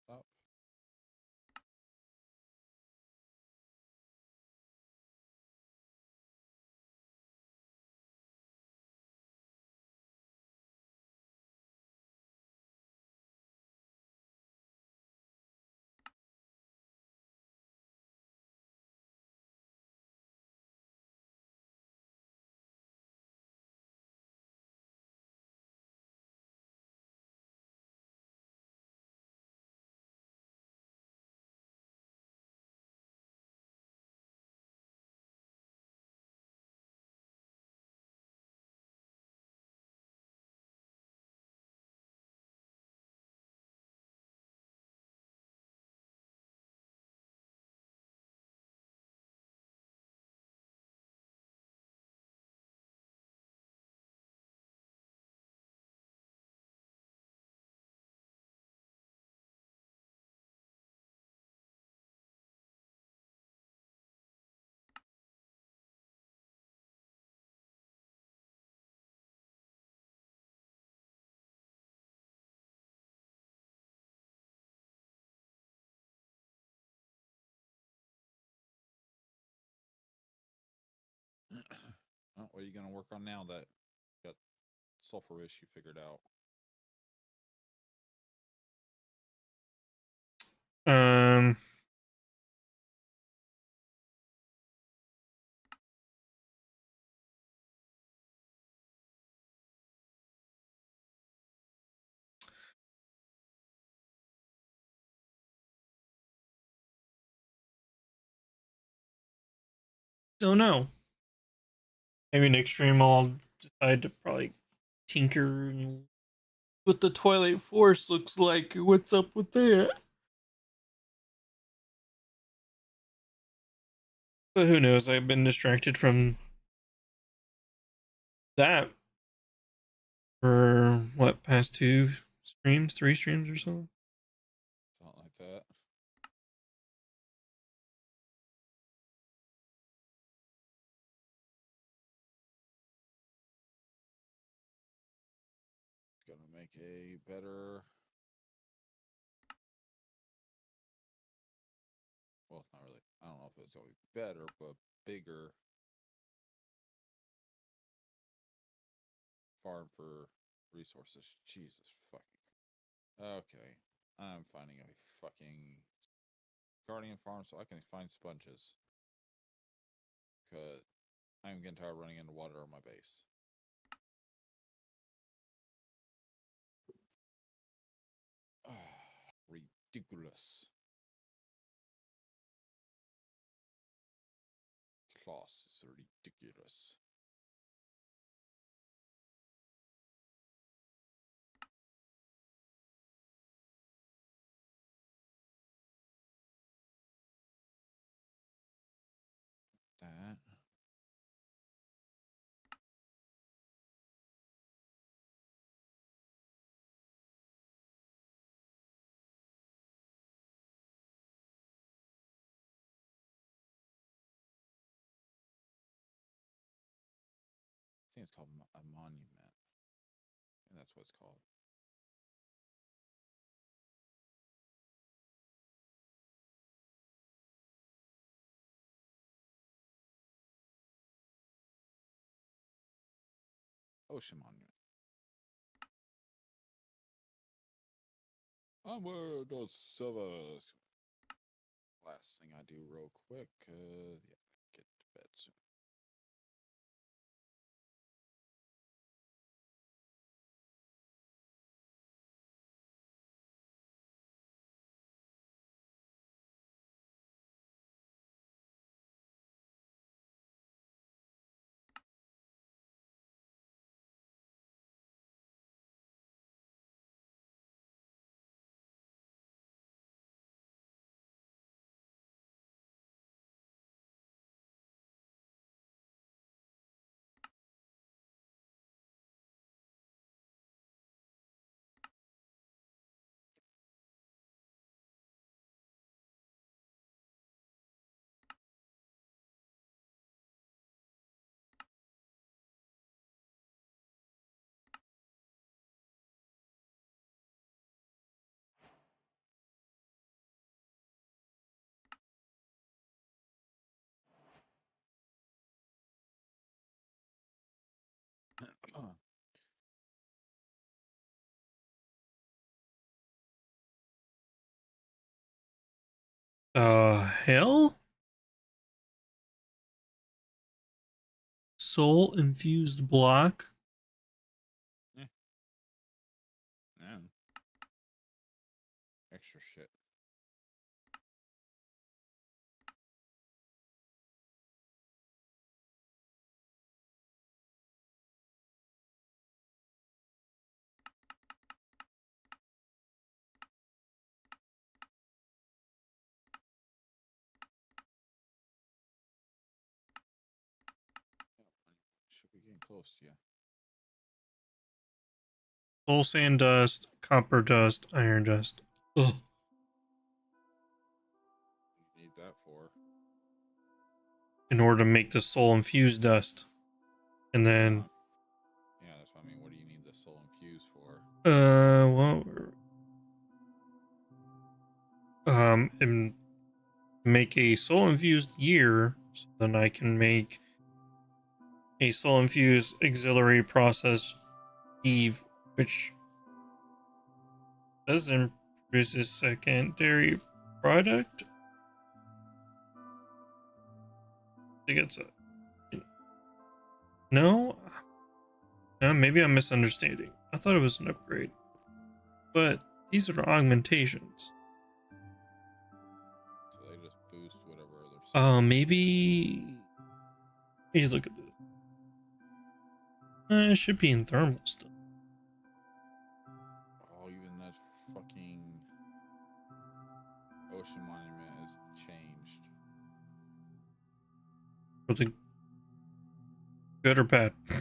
Up. Well, what are you going to work on now that you got sulfur issue figured out? Um, don't know. Maybe next stream I'll decide to probably tinker and what the Twilight Force looks like. What's up with that? But who knows? I've been distracted from that for what, past 2 streams, 3 streams or so. Something like that. It's going to make a better. Well, not really. I don't know if it's going to be better, but bigger farm for resources. Jesus fucking. Okay. I'm finding a fucking guardian farm so I can find sponges. Because I'm getting tired of running into water on my base. Ridiculous. Class is ridiculous. think it's called a monument. And that's what it's called. Ocean monument. Onward, those silvers. Last thing I do real quick, yeah, get to bed soon. Hell? Soul infused block? Man. Extra shit. Should be getting close to you. Soul sand dust, copper dust, iron dust. Ugh. You need that for. In order to make the soul infused dust. And then Yeah, that's what I mean. What do you need the soul infused for? well, and make a soul infused gear, so then I can make a soul infused auxiliary process Eve, which doesn't produce a secondary product. I think it's a no. Maybe I'm misunderstanding. I thought it was an upgrade, but these are augmentations. So they just boost whatever other. Maybe. Let me look at this. It should be in thermal still. Oh, even that fucking ocean monument is changed. For the good or bad. Oh,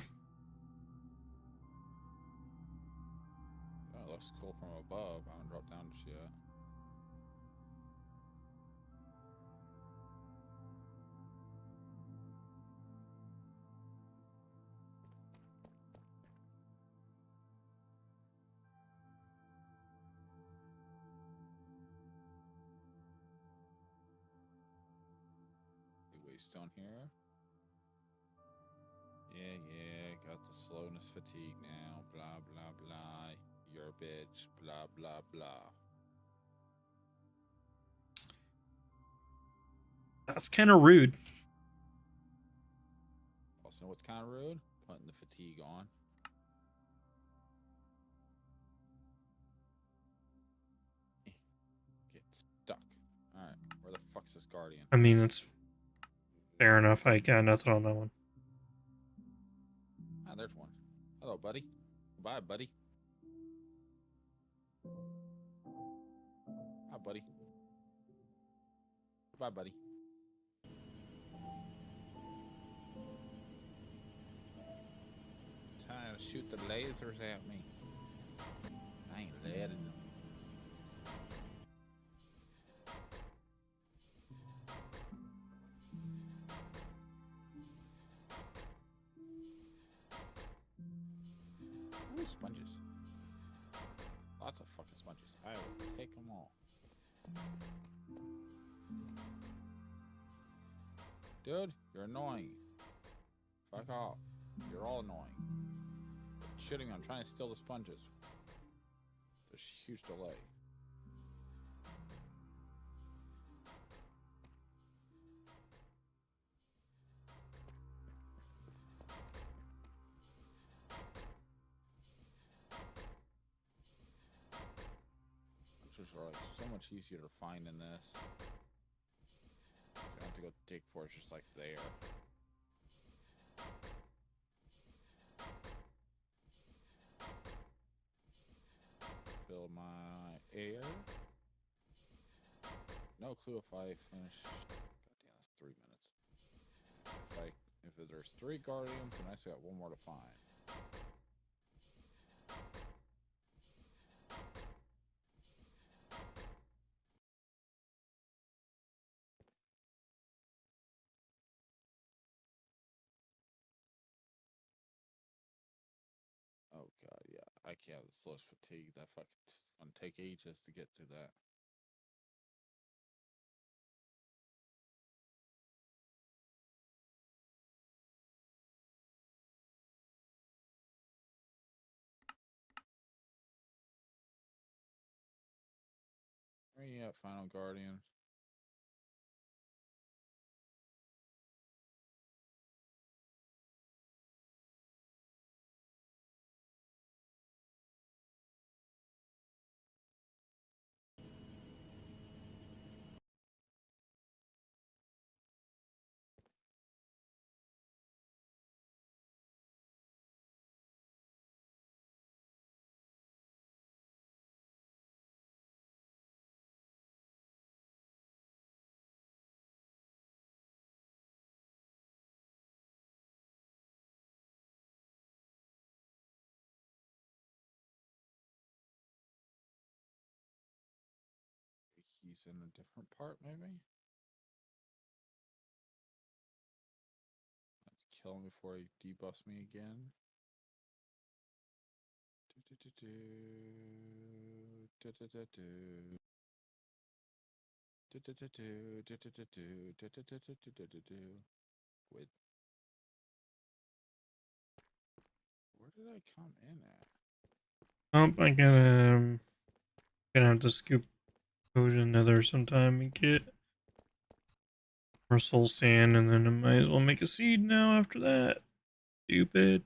it looks cool from above. I haven't dropped down just yet. Waste on here. Yeah, got the slowness fatigue now. Blah, blah, blah. You're a bitch. Blah, blah, blah. That's kind of rude. Also, know what's kind of rude? Putting the fatigue on. Get stuck. Alright, where the fuck's this guardian? I mean, it's fair enough. I got nothing on that one. Ah, there's one. Hello, buddy. Bye, buddy. Hi, buddy. Bye, buddy. Trying to shoot the lasers at me. I ain't letting them. sponges. I will take them all. Dude, you're annoying. Fuck off. You're all annoying. Quit shitting me. I'm trying to steal the sponges. There's a huge delay. Sponges are like so much easier to find in this. You don't have to go dig for it, it's just like there. Fill my air. No clue if I finish. Goddamn, that's 3 minutes. If there's 3 guardians, and I still got 1 more to find. Oh god, yeah, I can't. The slush fatigue. That fucking gonna take ages to get to that. Where you at, Final Guardian? He's in a different part, maybe? I have to kill him before he debuffs me again. Quit. Where did I come in at? Oh, gonna have to scoop Ocean Nether sometime and get more soul sand, and then I might as well make a seed now after that. Stupid.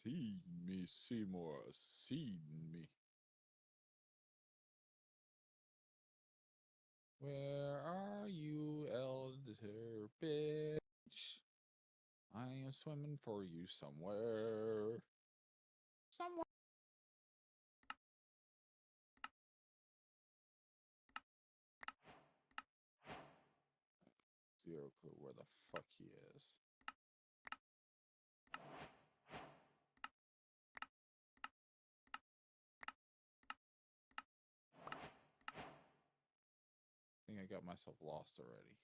Seed me, Seymour. Seed me. Where are you, elder bitch? I am swimming for you somewhere. Somewhere. Zero clue where the fuck he is. I think I got myself lost already.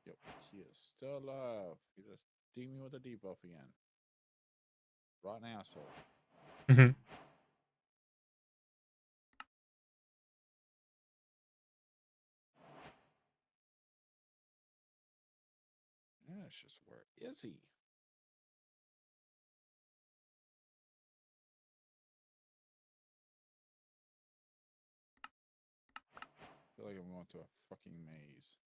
Yep, he is still alive. He just deemed me with a debuff again. Rotten asshole. Mhm. Yeah, it's just where is he? I feel like I'm going to a fucking maze.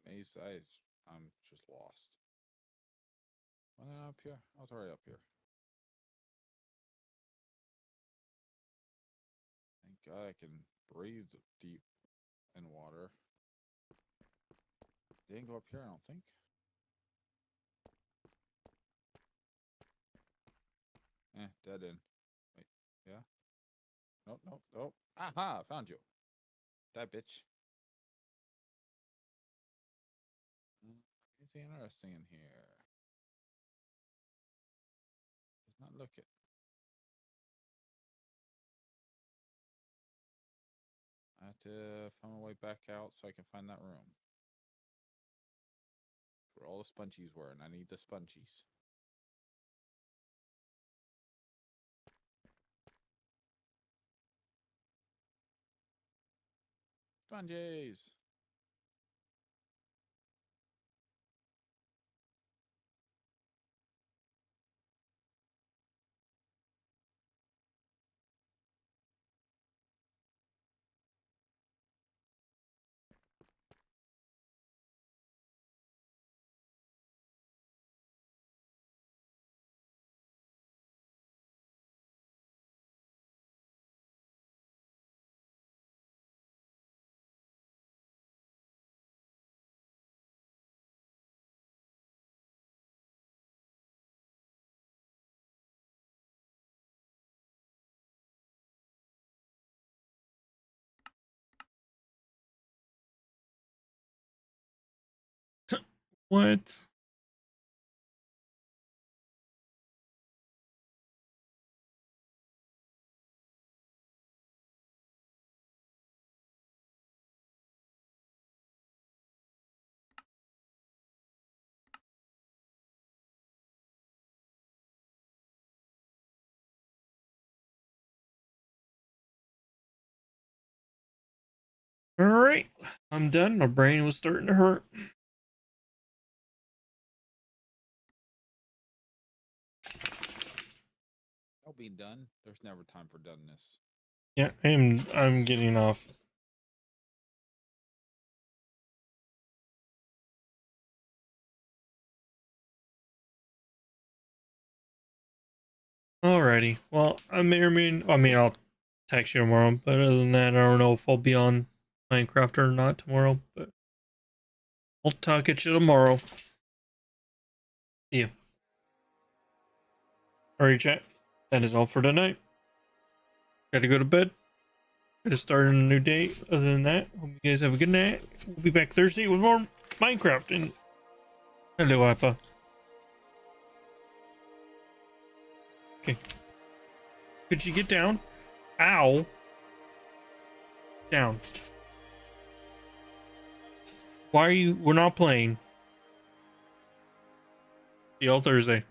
Maze size. I'm just lost. Up here. I was already up here. Thank God I can breathe deep in water. Didn't go up here, I don't think. Dead end. Wait, yeah? Nope, nope, nope. Aha! Found you. That bitch. interesting in here? Does not look it. I have to find my way back out so I can find that room. Where all the spongies were, and I need the spongies. Spongies! What? All right, I'm done. My brain was starting to hurt. I'll be done. There's never time for doneness. Yeah, I'm getting off. Alrighty. Well, I may or may. I mean, I'll text you tomorrow. But other than that, I don't know if I'll be on Minecraft or not tomorrow. But I'll talk at you tomorrow. See you. Alright, chat. That is all for tonight. Gotta go to bed. Gotta start on a new day. Other than that, hope you guys have a good night. We'll be back Thursday with more Minecraft. And hello, Appa. Okay. Could you get down? Ow. Down. Why are you? We're not playing. See y'all Thursday.